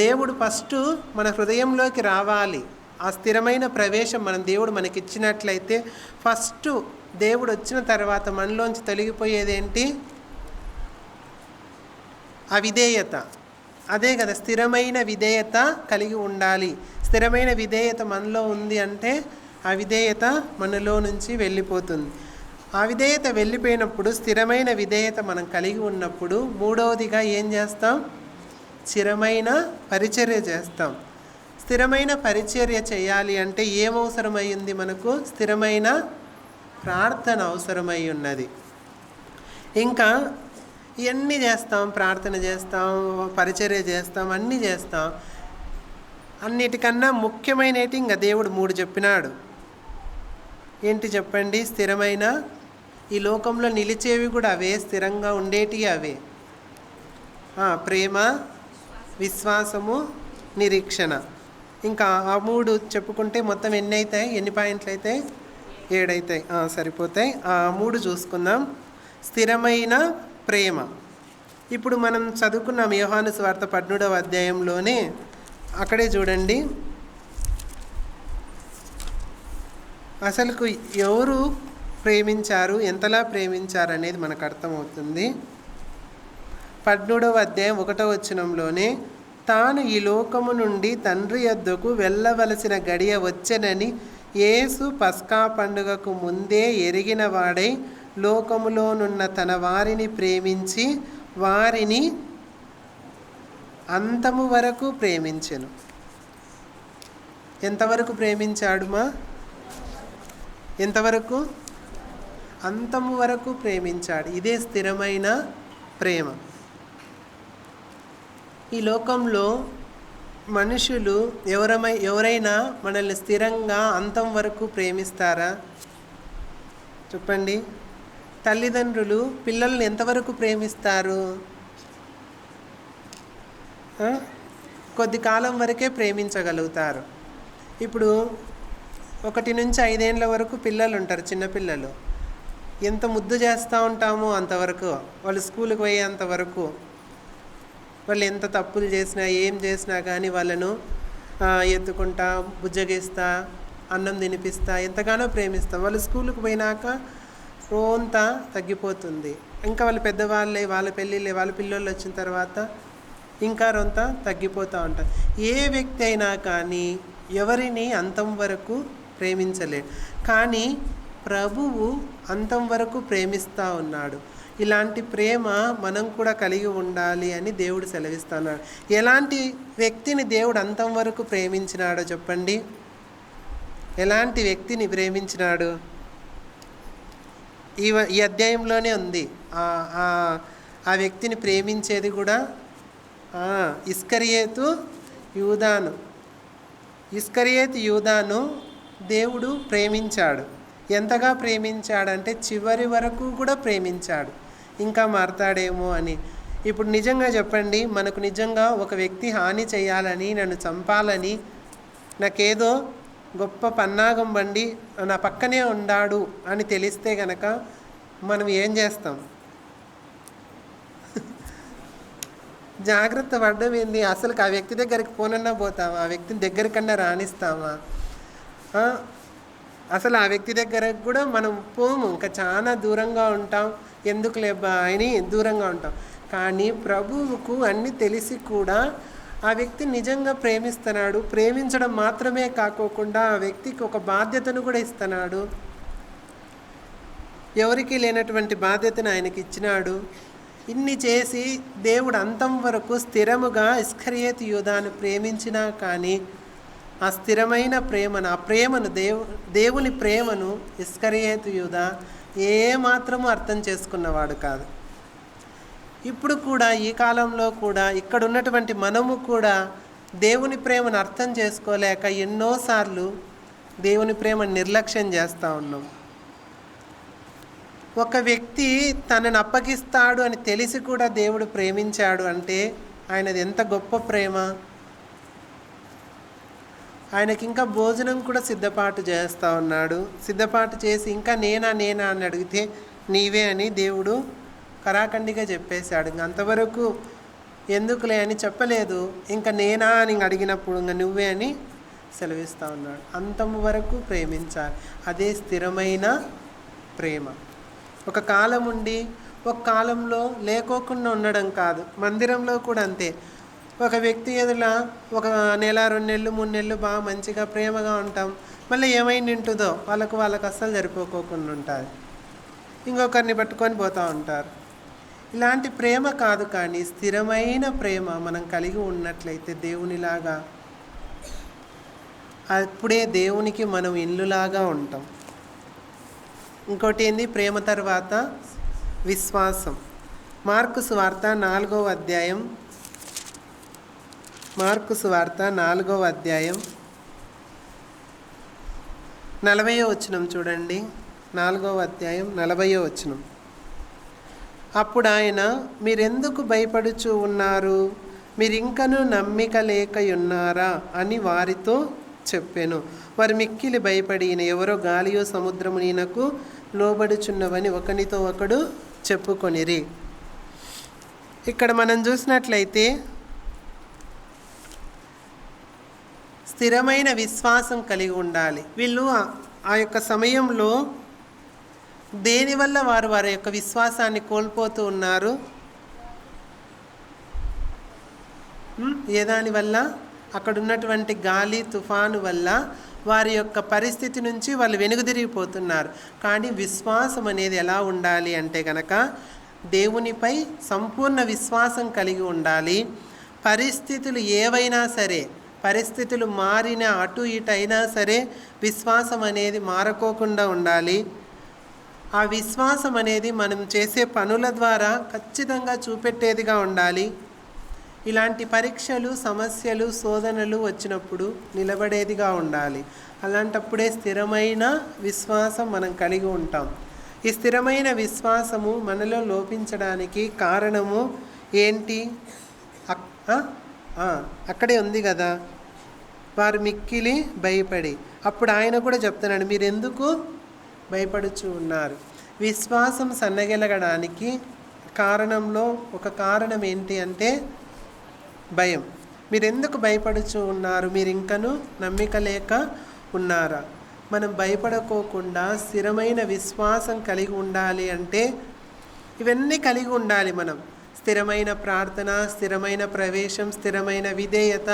దేవుడు ఫస్ట్ మన హృదయంలోకి రావాలి. ఆ స్థిరమైన ప్రవేశం దేవుడు మనకిచ్చినట్లయితే ఫస్ట్ దేవుడు వచ్చిన తర్వాత మనలోంచి తొలగిపోయేదేంటి? అవిధేయత. అదే కదా, స్థిరమైన విధేయత కలిగి ఉండాలి. స్థిరమైన విధేయత మనలో ఉంది అంటే అవిధేయత మనలో నుంచి వెళ్ళిపోతుంది. అవిధేయత వెళ్ళిపోయినప్పుడు, స్థిరమైన విధేయత మనం కలిగి ఉన్నప్పుడు మూడవదిగా ఏం చేస్తాం? స్థిరమైన పరిచర్య చేస్తాం. స్థిరమైన పరిచర్య చేయాలి అంటే ఏమవసరమై ఉంది మనకు? స్థిరమైన ప్రార్థన అవసరమై ఉన్నది. ఇంకా ఇవన్నీ చేస్తాం, ప్రార్థన చేస్తాం, పరిచర్య చేస్తాం, అన్నీ చేస్తాం. అన్నిటికన్నా ముఖ్యమైనటి ఇంకా దేవుడు 3 చెప్పినాడు. ఏంటి చెప్పండి? స్థిరమైన, ఈ లోకంలో నిలిచేవి కూడా అవే, స్థిరంగా ఉండేటివి అవే. ప్రేమ, విశ్వాసము, నిరీక్షణ. ఇంకా ఆ 3 చెప్పుకుంటే మొత్తం ఎన్ని అవుతాయి? ఎన్ని పాయింట్లు అవుతాయి? 7 అవుతాయి. సరిపోతాయి. ఆ 3 చూసుకుందాం. స్థిరమైన ప్రేమ. ఇప్పుడు మనం చదువుకున్నాం యోహాను సువార్త 18వ అధ్యాయంలోనే. అక్కడే చూడండి, అసలుకు ఎవరు ప్రేమించారు, ఎంతలా ప్రేమించారు అనేది మనకు అర్థమవుతుంది. 18వ అధ్యాయం 1వ వచనంలోనే, తాను ఈ లోకము నుండి తండ్రి యొద్దకు వెళ్ళవలసిన గడియ వచ్చెనని యేసు పస్కా పండుగకు ముందే ఎరిగిన వాడై లోకములోనున్న తన వారిని ప్రేమించి వారిని అంతము వరకు ప్రేమించెను. ఎంతవరకు ప్రేమించాడు మా? ఎంతవరకు? అంతము వరకు ప్రేమించాడు. ఇదే స్థిరమైన ప్రేమ. ఈ లోకంలో మనుషులు ఎవరైనా మనల్ని స్థిరంగా అంతం వరకు ప్రేమిస్తారా? చెప్పండి. తల్లిదండ్రులు పిల్లల్ని ఎంతవరకు ప్రేమిస్తారు? కొద్ది కాలం వరకే ప్రేమించగలుగుతారు. ఇప్పుడు 1 నుంచి 5 ఏళ్ళ వరకు పిల్లలు ఉంటారు, చిన్నపిల్లలు. ఎంత ముద్దు చేస్తూ ఉంటామో అంతవరకు, వాళ్ళు స్కూల్కి పోయేంతవరకు. వాళ్ళు ఎంత తప్పులు చేసినా, ఏం చేసినా కానీ వాళ్ళను ఎత్తుకుంటా, బుజ్జగిస్తా, అన్నం తినిపిస్తా, ఎంతగానో ప్రేమిస్తాం. వాళ్ళు స్కూల్కి పోయినాక రోంతా తగ్గిపోతుంది. ఇంకా వాళ్ళు పెద్దవాళ్ళే, వాళ్ళ పెళ్ళిళ్ళే, వాళ్ళ పిల్లలు వచ్చిన తర్వాత ఇంకా రొంత తగ్గిపోతూ ఉంటారు. ఏ వ్యక్తి అయినా కానీ ఎవరిని అంతం వరకు ప్రేమించలేడు. కానీ ప్రభువు అంతం వరకు ప్రేమిస్తూ ఉన్నాడు. ఇలాంటి ప్రేమ మనం కూడా కలిగి ఉండాలి అని దేవుడు సెలవిస్తున్నాడు. ఎలాంటి వ్యక్తిని దేవుడు అంతం వరకు ప్రేమించినాడో చెప్పండి. ఎలాంటి వ్యక్తిని ప్రేమించినాడు? ఈ అధ్యాయంలోనే ఉంది. ఆ వ్యక్తిని ప్రేమించేది కూడా ఇస్కరియోతు యూదాను దేవుడు ప్రేమించాడు. ఎంతగా ప్రేమించాడంటే చివరి వరకు కూడా ప్రేమించాడు. ఇంకా మారతాడేమో అని. ఇప్పుడు నిజంగా చెప్పండి, మనకు నిజంగా ఒక వ్యక్తి హాని చేయాలని, నన్ను చంపాలని, నాకేదో గొప్ప పన్నాగం బండి నా పక్కనే ఉన్నాడు అని తెలిస్తే గనక మనం ఏం చేస్తాం? జాగ్రత్త పడ్డం ఏంది? అసలు ఆ వ్యక్తి దగ్గరికి పోనన్నా పోతామా? ఆ వ్యక్తిని దగ్గరికన్నా రాణిస్తామా? అసలు ఆ వ్యక్తి దగ్గరకు కూడా మనం పోము, ఇంకా చాలా దూరంగా ఉంటాం. ఎందుకు లేబ్బా అని దూరంగా ఉంటాం. కానీ ప్రభువుకు అన్నీ తెలిసి కూడా ఆ వ్యక్తి నిజంగా ప్రేమిస్తున్నాడు. ప్రేమించడం మాత్రమే కాకోకుండా ఆ వ్యక్తికి ఒక బాధ్యతను కూడా ఇస్తున్నాడు. ఎవరికి లేనటువంటి బాధ్యతను ఆయనకి ఇచ్చినాడు. ఇన్ని చేసి దేవుడు అంతం వరకు స్థిరముగా ఇస్కరియోతు యూదాను ప్రేమించినా కానీ ఆ స్థిరమైన ప్రేమను, ఆ ప్రేమను, దేవుని ప్రేమను ఇస్కరియోతు యూదా ఏమాత్రము అర్థం చేసుకున్నవాడు కాదు. ఇప్పుడు కూడా ఈ కాలంలో కూడా ఇక్కడ ఉన్నటువంటి మనము కూడా దేవుని ప్రేమను అర్థం చేసుకోలేక ఎన్నోసార్లు దేవుని ప్రేమను నిర్లక్ష్యం చేస్తూ ఉన్నాం. ఒక వ్యక్తి తనను అప్పగిస్తాడు అని తెలిసి కూడా దేవుడు ప్రేమించాడు అంటే ఆయనది ఎంత గొప్ప ప్రేమ! ఆయనకి ఇంకా భోజనం కూడా సిద్ధపాటు చేస్తూ ఉన్నాడు. సిద్ధపాటు చేసి ఇంకా నేనా అని అడిగితే నీవే అని దేవుడు కరాఖండిగా చెప్పేశాడు. ఇంక అంతవరకు ఎందుకులే అని చెప్పలేదు. ఇంకా నేనా అని అడిగినప్పుడు ఇంకా నువ్వే అని సెలవిస్తూ ఉన్నాడు. అంతం వరకు ప్రేమించాలి. అదే స్థిరమైన ప్రేమ. ఒక కాలం ఉండి ఒక కాలంలో లేకోకుండా ఉండడం కాదు. మందిరంలో కూడా అంతే. ఒక వ్యక్తి ఎదుట ఒక నెల 2 నెలలు 3 నెలలు బాగా మంచిగా ప్రేమగా ఉంటాం. మళ్ళీ ఏమైంది ఉంటుందో వాళ్ళకు అస్సలు సరిపోకోకుండా ఉంటుంది. ఇంకొకరిని పట్టుకొని పోతూ ఉంటారు. ఇలాంటి ప్రేమ కాదు, కానీ స్థిరమైన ప్రేమ మనం కలిగి ఉన్నట్లయితే దేవునిలాగా, అప్పుడే దేవునికి మనం ఇల్లులాగా ఉంటాం. ఇంకోటి ఏంది? ప్రేమ తర్వాత విశ్వాసం. మార్కు సువార్త 4వ అధ్యాయం, మార్కు సువార్త 4వ అధ్యాయం 40వ వచనం చూడండి. 4వ అధ్యాయం 40వ వచనం. అప్పుడు ఆయన, మీరెందుకు భయపడుచు ఉన్నారు? మీరింకనూ నమ్మిక లేకయున్నారా అని వారితో చెప్పాను. వారు మిక్కిలి భయపడి, ఈయన ఎవరో గాలియో సముద్రము ఈయనకు లోబడుచున్నవని ఒకనితో ఒకడు చెప్పుకొనిరి. ఇక్కడ మనం చూసినట్లయితే స్థిరమైన విశ్వాసం కలిగి ఉండాలి. వీళ్ళు ఆ యొక్క సమయంలో దేనివల్ల వారి యొక్క విశ్వాసాన్ని కోల్పోతూ ఉన్నారు? ఏ దానివల్ల? అక్కడ ఉన్నటువంటి గాలి తుఫాను వల్ల వారి యొక్క పరిస్థితి నుంచి వాళ్ళు వెనుగుదిరిగిపోతున్నారు. కానీ విశ్వాసం అనేది ఎలా ఉండాలి అంటే కనుక దేవునిపై సంపూర్ణ విశ్వాసం కలిగి ఉండాలి. పరిస్థితులు ఏవైనా సరే, పరిస్థితులు మారిన అటు ఇటు అయినా సరే విశ్వాసం అనేది మారకోకుండా ఉండాలి. ఆ విశ్వాసం అనేది మనం చేసే పనుల ద్వారా ఖచ్చితంగా చూపెట్టేదిగా ఉండాలి. ఇలాంటి పరీక్షలు, సమస్యలు, శోధనలు వచ్చినప్పుడు నిలబడేదిగా ఉండాలి. అలాంటప్పుడే స్థిరమైన విశ్వాసం మనం కలిగి ఉంటాం. ఈ స్థిరమైన విశ్వాసము మనలో లోపించడానికి కారణము ఏంటి? అక్కడే ఉంది కదా, వారు మిక్కిలి భయపడి. అప్పుడు ఆయన కూడా చెప్తున్నాడు, మీరు ఎందుకు భయపడుచు ఉన్నారు? విశ్వాసం సన్నగిలగడానికి కారణంలో ఒక కారణం ఏంటి అంటే భయం. మీరు ఎందుకు భయపడుచు ఉన్నారు? మీరు ఇంకనూ నమ్మిక లేక ఉన్నారా? మనం భయపడకోకుండా స్థిరమైన విశ్వాసం కలిగి ఉండాలి అంటే ఇవన్నీ కలిగి ఉండాలి. మనం స్థిరమైన ప్రార్థన, స్థిరమైన ప్రవేశం, స్థిరమైన విధేయత,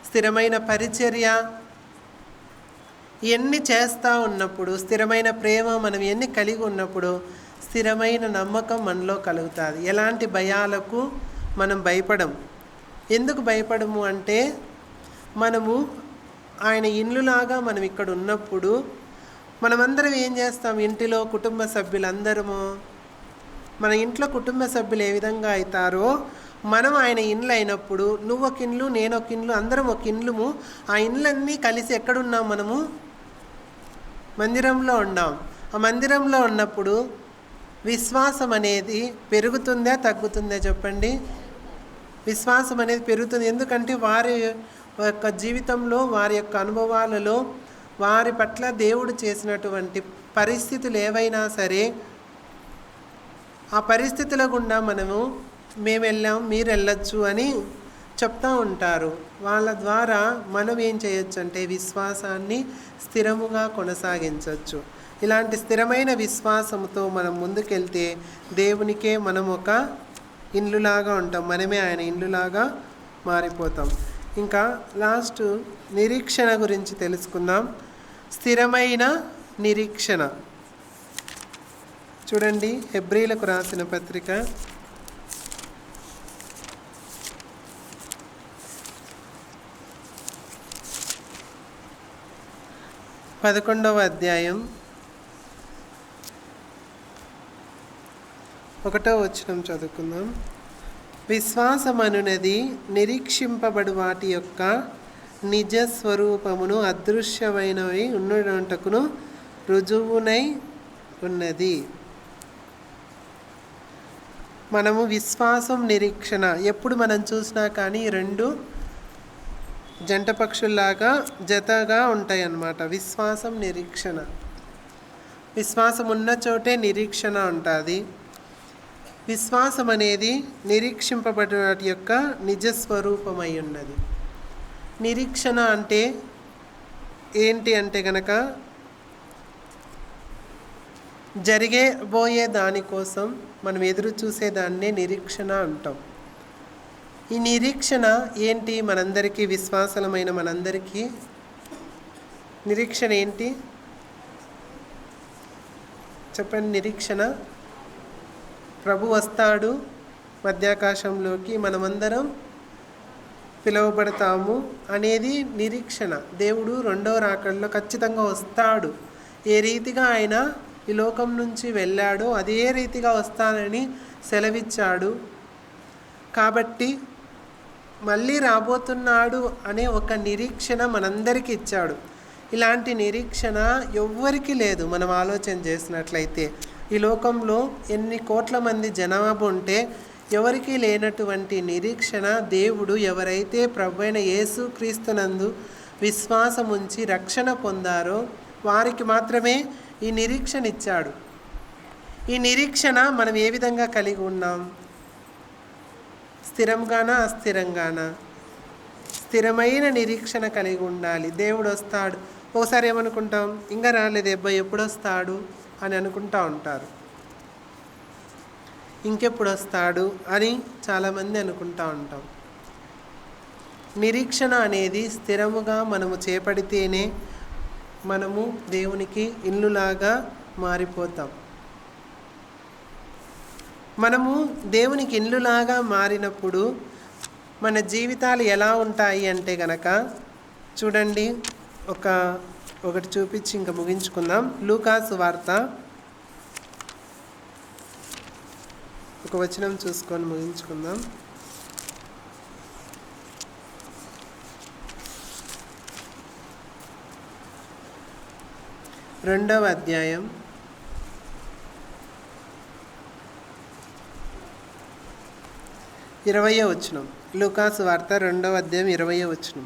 స్థిరమైన పరిచర్య, ఇవన్నీ చేస్తూ ఉన్నప్పుడు, స్థిరమైన ప్రేమ మనం ఇవన్నీ కలిగి ఉన్నప్పుడు స్థిరమైన నమ్మకం మనలో కలుగుతుంది. ఎలాంటి భయాలకు మనం భయపడం. ఎందుకు భయపడము అంటే మనము ఆయన ఇల్లులాగా మనం ఇక్కడ ఉన్నప్పుడు మనమందరం ఏం చేస్తాం? ఇంటిలో కుటుంబ సభ్యులందరము, మన ఇంట్లో కుటుంబ సభ్యులు ఏ విధంగా అవుతారో మనం ఆయన ఇండ్లు అయినప్పుడు, నువ్వు ఒక ఇండ్లు, నేను ఒక ఇండ్లు, అందరం ఒక ఇండ్లుము. ఆ ఇండ్లన్నీ కలిసి ఎక్కడున్నాం? మనము మందిరంలో ఉన్నాం. ఆ మందిరంలో ఉన్నప్పుడు విశ్వాసం అనేది పెరుగుతుందా తగ్గుతుందా చెప్పండి? విశ్వాసం అనేది పెరుగుతుంది. ఎందుకంటే వారి యొక్క జీవితంలో, వారి యొక్క అనుభవాలలో, వారి పట్ల దేవుడు చేసినటువంటి పరిస్థితులు ఏవైనా సరే, ఆ పరిస్థితుల గుండా మేము వెళ్ళాం, మీరు వెళ్ళొచ్చు అని చెప్తూ ఉంటారు. వాళ్ళ ద్వారా మనం ఏం చేయొచ్చు అంటే విశ్వాసాన్ని స్థిరముగా కొనసాగించవచ్చు. ఇలాంటి స్థిరమైన విశ్వాసంతో మనం ముందుకెళ్తే దేవునికే మనం ఒక ఇండ్లులాగా ఉంటాం. మనమే ఆయన ఇండ్లులాగా మారిపోతాం. ఇంకా లాస్ట్ నిరీక్షణ గురించి తెలుసుకుందాం. స్థిరమైన నిరీక్షణ చూడండి. హెబ్రీలకు రాసిన పత్రిక 11వ అధ్యాయం 1వ వచనం చదువుకుందాం. విశ్వాసమనునది నిరీక్షింపబడు వాటి యొక్క నిజ స్వరూపమును అదృశ్యమైనవి ఉన్నటకును రుజువునై ఉన్నది. మనము విశ్వాసం, నిరీక్షణ ఎప్పుడు మనం చూసినా కానీ రెండు జంట పక్షుల్లాగా జతగా ఉంటాయి అన్నమాట. విశ్వాసం, నిరీక్షణ. విశ్వాసం ఉన్న చోటే నిరీక్షణ ఉంటుంది. విశ్వాసం అనేది నిరీక్షింపబడిన వాటి యొక్క నిజస్వరూపమై ఉన్నది. నిరీక్షణ అంటే ఏంటి అంటే గనక జరిగేబోయే దానికోసం మనం ఎదురు చూసేదాన్నే నిరీక్షణ అంటాం. ఈ నిరీక్షణ ఏంటి? మనందరికీ, విశ్వాసలమైన మనందరికీ నిరీక్షణ ఏంటి చెప్పండి. నిరీక్షణ ప్రభు వస్తాడు మధ్యాకాశంలోకి, మనమందరం పిలువబడతాము అనేది నిరీక్షణ. దేవుడు రెండవ రాకడలో ఖచ్చితంగా వస్తాడు. ఏ రీతిగా ఆయన ఈ లోకం నుంచి వెళ్ళాడో అదే రీతిగా వస్తానని సెలవిచ్చాడు. కాబట్టి మళ్ళీ రాబోతున్నాడు అనే ఒక నిరీక్షణ మనందరికీ ఇచ్చాడు. ఇలాంటి నిరీక్షణ ఎవ్వరికీ లేదు. మనం ఆలోచన చేసినట్లయితే ఈ లోకంలో ఎన్ని కోట్ల మంది జనాభా ఉంటే ఎవరికీ లేనటువంటి నిరీక్షణ దేవుడు ఎవరైతే ప్రభువైన యేసు క్రీస్తునందు విశ్వాసం ఉంచి రక్షణ పొందారో వారికి మాత్రమే ఈ నిరీక్షణ ఇచ్చాడు. ఈ నిరీక్షణ మనం ఏ విధంగా కలిగి ఉన్నాం? స్థిరంగానా, అస్థిరంగానా? స్థిరమైన నిరీక్షణ కలిగి ఉండాలి. దేవుడు వస్తాడు. ఒకసారి ఏమనుకుంటాం, ఇంకా రాలేదు అబ్బాయి, ఎప్పుడు వస్తాడు అని అనుకుంటూ ఉంటారు. ఇంకెప్పుడు వస్తాడు అని చాలామంది అనుకుంటూ ఉంటాం. నిరీక్షణ అనేది స్థిరముగా మనము చేపడితేనే మనము దేవునికి ఇల్లులాగా మారిపోతాం. మనము దేవునికి ఇల్లులాగా మారినప్పుడు మన జీవితాలు ఎలా ఉంటాయి అంటే గనక చూడండి, ఒకటి చూపించి ఇంకా ముగించుకుందాం. లూకాసు వార్త ఒక వచనం చూసుకొని ముగించుకుందాం. రెండవ అధ్యాయం 20వ వచనం. లూకాసు వార్త 2వ అధ్యాయం 20వ వచనం.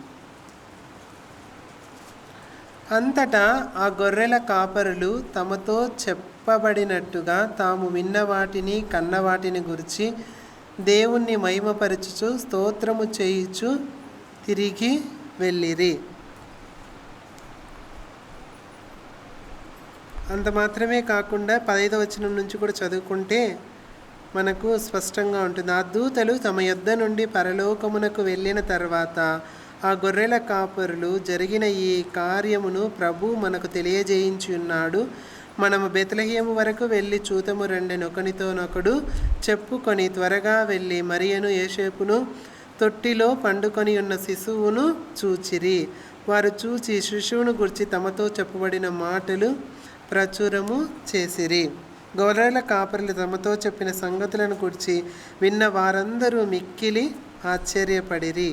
అంతటా ఆ గొర్రెల కాపరులు తమతో చెప్పబడినట్టుగా తాము విన్న వాటిని కన్న వాటిని గురించి దేవుణ్ణి మహిమపరచుచు స్తోత్రము చేయుచు తిరిగి వెళ్ళిరి. అంత మాత్రమే కాకుండా 15వ వచనం నుంచి కూడా చదువుకుంటే మనకు స్పష్టంగా ఉంటుంది. ఆ దూతలు తమ యొద్ద నుండి పరలోకమునకు వెళ్ళిన తర్వాత ఆ గొర్రెల కాపరులు జరిగిన ఈ కార్యమును ప్రభు మనకు తెలియజేయించి ఉన్నాడు. మనము బెత్లెహేము వరకు వెళ్ళి చూతము రండెను ఒకనితోనొకడు చెప్పుకొని త్వరగా వెళ్ళి మరియను యోసేపును తొట్టిలో పండుకొని ఉన్న శిశువును చూచిరి. వారు చూచి శిశువును గురించి తమతో చెప్పబడిన మాటలు ప్రచురము చేసిరి. గొర్రెల కాపరులు తమతో చెప్పిన సంగతులను గురించి విన్న వారందరూ మిక్కిలి ఆశ్చర్యపడిరి.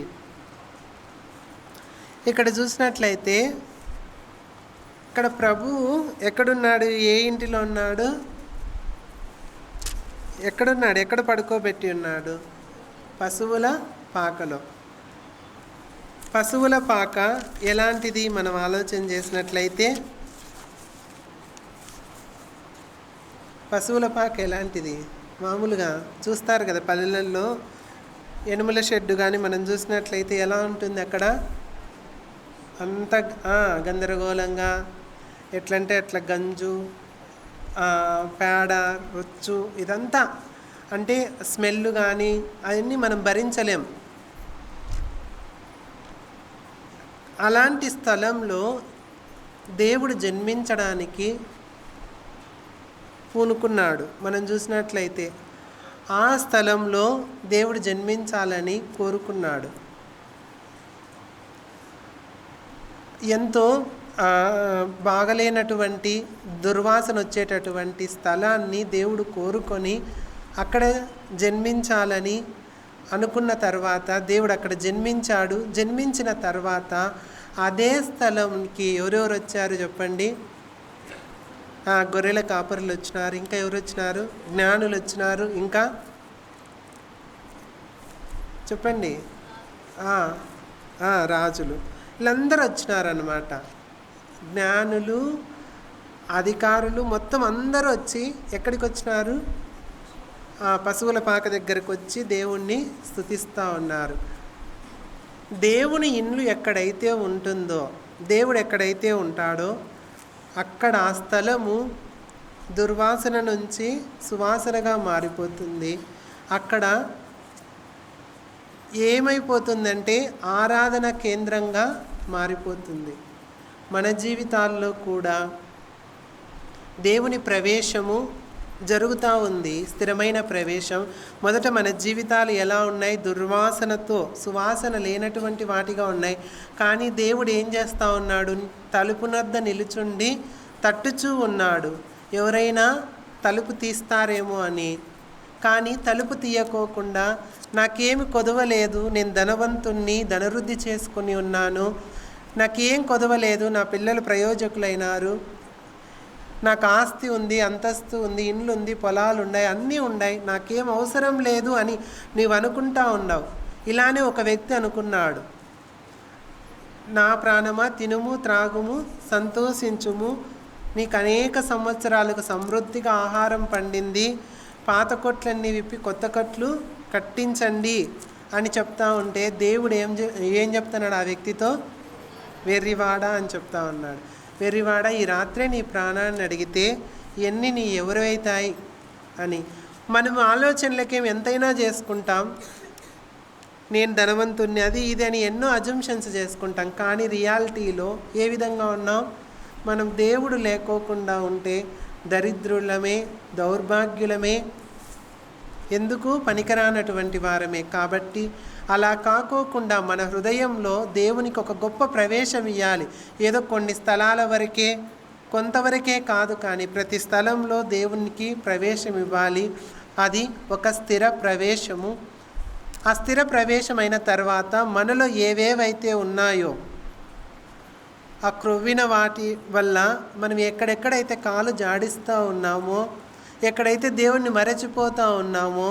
ఇక్కడ చూసినట్లయితే ఇక్కడ ప్రభువు ఎక్కడున్నాడు? ఏ ఇంటిలో ఉన్నాడు? ఎక్కడున్నాడు? ఎక్కడ పడుకోబెట్టి ఉన్నాడు? పశువుల పాకలో. పశువుల పాక ఎలాంటిది మనం ఆలోచన చేసినట్లయితే పశువుల పాక ఎలాంటిది? మామూలుగా చూస్తారు కదా పల్లెలలో ఎనుముల షెడ్డు కానీ మనం చూసినట్లయితే ఎలా ఉంటుంది అక్కడ? అంత గందరగోళంగా, ఎట్లంటే అట్లా గంజు, పేడ, రొచ్చు, ఇదంతా అంటే స్మెల్ కానీ అవన్నీ మనం భరించలేం. అలాంటి స్థలంలో దేవుడు జన్మించడానికి పూనుకున్నాడు. మనం చూసినట్లయితే ఆ స్థలంలో దేవుడు జన్మించాలని కోరుకున్నాడు. ఎంతో బాగలేనటువంటి దుర్వాసన వచ్చేటటువంటి స్థలాన్ని దేవుడు కోరుకొని అక్కడ జన్మించాలని అనుకున్న తర్వాత దేవుడు అక్కడ జన్మించాడు. జన్మించిన తర్వాత అదే స్థలంకి ఎవరెవరు వచ్చారు చెప్పండి? గొర్రెల కాపరులు వచ్చినారు. ఇంకా ఎవరు వచ్చినారు? జ్ఞానులు వచ్చినారు. ఇంకా చెప్పండి. రాజులు వీళ్ళందరూ వచ్చినారనమాట. జ్ఞానులు, అధికారులు మొత్తం అందరూ వచ్చి ఎక్కడికి వచ్చినారు? పశువుల పాక దగ్గరకు వచ్చి దేవుణ్ణి స్తుతిస్తూ ఉన్నారు. దేవుని ఇండ్లు ఎక్కడైతే ఉంటుందో, దేవుడు ఎక్కడైతే ఉంటాడో అక్కడ ఆ స్థలము దుర్వాసన నుంచి సువాసనగా మారిపోతుంది. అక్కడ ఏమైపోతుందంటే ఆరాధన కేంద్రంగా మారిపోతుంది. మన జీవితాల్లో కూడా దేవుని ప్రవేశము జరుగుతూ ఉంది, స్థిరమైన ప్రవేశం. మొదట మన జీవితాలు ఎలా ఉన్నాయి? దుర్వాసనతో, సువాసన లేనటువంటి వాటిగా ఉన్నాయి. కానీ దేవుడు ఏం చేస్తూ ఉన్నాడు? తలుపునద్ద నిలుచుండి తట్టుచూ ఉన్నాడు, ఎవరైనా తలుపు తీస్తారేమో అని. కానీ తలుపు తీయకోకుండా, నాకేమి కొదవలేదు, నేను ధనవంతుణ్ణి, ధనవృద్ధి చేసుకుని ఉన్నాను, నాకేం కొదవలేదు, నా పిల్లలు ప్రయోజకులైనారు, నాకు ఆస్తి ఉంది, అంతస్తు ఉంది, ఇండ్లు ఉంది, పొలాలు ఉన్నాయి, అన్నీ ఉన్నాయి, నాకేం అవసరం లేదు అని నీవు అనుకుంటా ఉన్నావు. ఇలానే ఒక వ్యక్తి అనుకున్నాడు. నా ప్రాణమా, తినుము త్రాగుము సంతోషించుము, నీకు అనేక సంవత్సరాలకు సమృద్ధిగా ఆహారం పండింది, పాత కొట్లన్నీ విప్పి కొత్త కట్లు కట్టించండి అని చెప్తా ఉంటే దేవుడు ఏం చెప్తున్నాడు ఆ వ్యక్తితో? వెర్రివాడా అని చెప్తా ఉన్నాడు. వెర్రివాడ, ఈ రాత్రే నీ ప్రాణాన్ని అడిగితే ఇవన్నీ నీ ఎవరైతాయి అని. మనం ఆలోచనలకేం ఎంతైనా చేసుకుంటాం, నేను ధనవంతుణ్ణి, అది ఇది అని ఎన్నో అజంప్షన్స్ చేసుకుంటాం. కానీ రియాలిటీలో ఏ విధంగా ఉన్నాం? మనం దేవుడు లేకోకుండా ఉంటే దరిద్రులమే, దౌర్భాగ్యులమే, ఎందుకు పనికిరానటువంటి వారమే. కాబట్టి అలా కాకోకుండా మన హృదయంలో దేవునికి ఒక గొప్ప ప్రవేశం ఇవ్వాలి. ఏదో కొన్ని స్థలాల వరకే, కొంతవరకే కాదు, కానీ ప్రతి స్థలంలో దేవునికి ప్రవేశం ఇవ్వాలి. అది ఒక స్థిర ప్రవేశము. ఆ స్థిర ప్రవేశమైన తర్వాత మనలో ఏవేవైతే ఉన్నాయో ఆ క్రొవ్విన వాటి వల్ల మనం ఎక్కడెక్కడైతే కాలు జాడిస్తూ ఉన్నామో, ఎక్కడైతే దేవుణ్ణి మరచిపోతూ ఉన్నామో,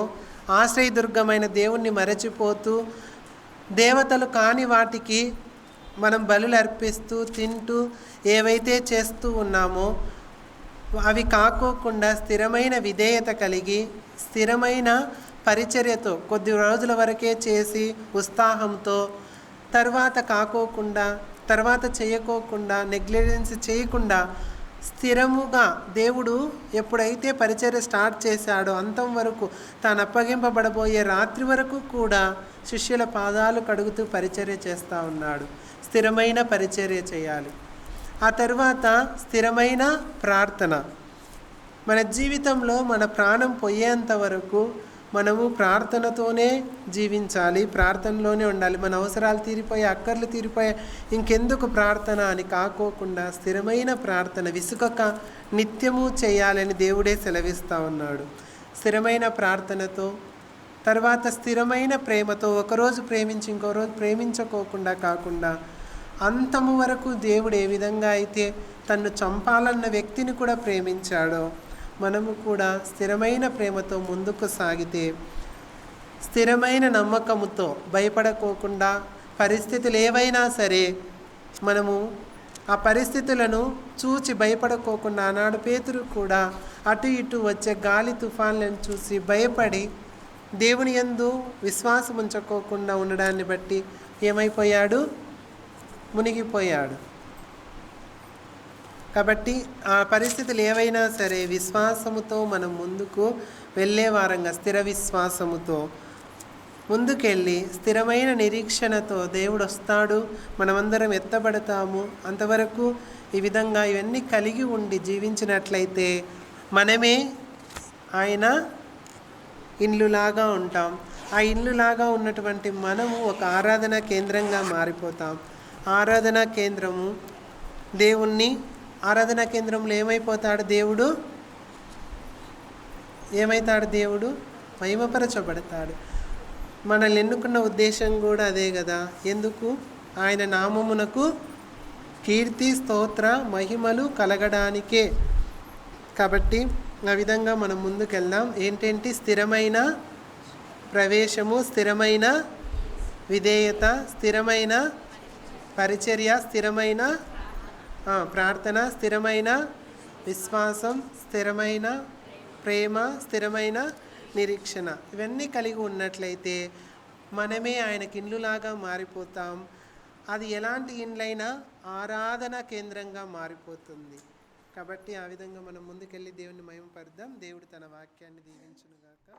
ఆశ్రయదుర్గమైన దేవుణ్ణి మరచిపోతూ దేవతలు కాని వాటికి మనం బలులు అర్పిస్తూ తింటూ ఏవైతే చేస్తూ ఉన్నామో అవి కాకోకుండా స్థిరమైన విధేయత కలిగి స్థిరమైన పరిచర్యతో కొద్ది రోజుల వరకే చేసి ఉత్సాహంతో తర్వాత కాకోకుండా, తర్వాత చేయకోకుండా, నెగ్లిజెన్స్ చేయకుండా స్థిరముగా దేవుడు ఎప్పుడైతే పరిచర్య స్టార్ట్ చేశాడో అంతం వరకు, తాను అప్పగింపబడబోయే రాత్రి వరకు కూడా శిష్యుల పాదాలు కడుగుతూ పరిచర్య చేస్తూ ఉన్నాడు. స్థిరమైన పరిచర్య చేయాలి. ఆ తర్వాత స్థిరమైన ప్రార్థన. మన జీవితంలో మన ప్రాణం పోయేంత వరకు మనము ప్రార్థనతోనే జీవించాలి, ప్రార్థనలోనే ఉండాలి. మన అవసరాలు తీరిపోయే, అక్కర్లు తీరిపోయే, ఇంకెందుకు ప్రార్థన అని కాకోకుండా స్థిరమైన ప్రార్థన విసుకక నిత్యము చేయాలని దేవుడే సెలవిస్తూ ఉన్నాడు. స్థిరమైన ప్రార్థనతో, తర్వాత స్థిరమైన ప్రేమతో, ఒకరోజు ప్రేమించి ఇంకో రోజు ప్రేమించుకోకుండా కాకుండా అంతము వరకు దేవుడు ఏ విధంగా అయితే తన్ను చంపాలన్న వ్యక్తిని కూడా ప్రేమించాడో మనము కూడా స్థిరమైన ప్రేమతో ముందుకు సాగితే, స్థిరమైన నమ్మకముతో భయపడకోకుండా, పరిస్థితులు ఏవైనా సరే మనము ఆ పరిస్థితులను చూచి భయపడకోకుండా, ఆనాడు పేతురు కూడా అటు ఇటు వచ్చే గాలి తుఫాన్లను చూసి భయపడి దేవుని యందు విశ్వాసం ఉంచుకోకుండా ఉండడాన్ని బట్టి ఏమైపోయాడు? మునిగిపోయాడు. కాబట్టి ఆ పరిస్థితులు ఏవైనా సరే విశ్వాసముతో మనం ముందుకు వెళ్ళే వారంగా స్థిర విశ్వాసముతో ముందుకెళ్ళి స్థిరమైన నిరీక్షణతో దేవుడు వస్తాడు, మనమందరం ఎత్తబడతాము. అంతవరకు ఈ విధంగా ఇవన్నీ కలిగి ఉండి జీవించినట్లయితే మనమే ఆయన ఇండ్లులాగా ఉంటాం. ఆ ఇండ్లులాగా ఉన్నటువంటి మనము ఒక ఆరాధనా కేంద్రంగా మారిపోతాం. ఆరాధనా కేంద్రము దేవుణ్ణి, ఆరాధనా కేంద్రంలో ఏమైపోతాడు దేవుడు? ఏమవుతాడు దేవుడు? మహిమపరచబడతాడు. మనల్ని ఎన్నుకున్న ఉద్దేశం కూడా అదే కదా. ఎందుకు? ఆయన నామమునకు కీర్తి, స్తోత్ర, మహిమలు కలగడానికే. కాబట్టి ఆ విధంగా మనం ముందుకెళ్దాం. ఏంటేంటి? స్థిరమైన ప్రవేశము, స్థిరమైన విధేయత, స్థిరమైన పరిచర్య, స్థిరమైన ప్రార్థన, స్థిరమైన విశ్వాసం, స్థిరమైన ప్రేమ, స్థిరమైన నిరీక్షణ, ఇవన్నీ కలిగి ఉన్నట్లయితే మనమే ఆయనకి ఇండ్లులాగా మారిపోతాం. అది ఎలాంటి ఇండ్లైనా ఆరాధన కేంద్రంగా మారిపోతుంది. కాబట్టి ఆ విధంగా మనం ముందుకెళ్ళి దేవుని మహిమపరుద్దాం. దేవుడు తన వాక్యాన్ని దీవించునుగాక.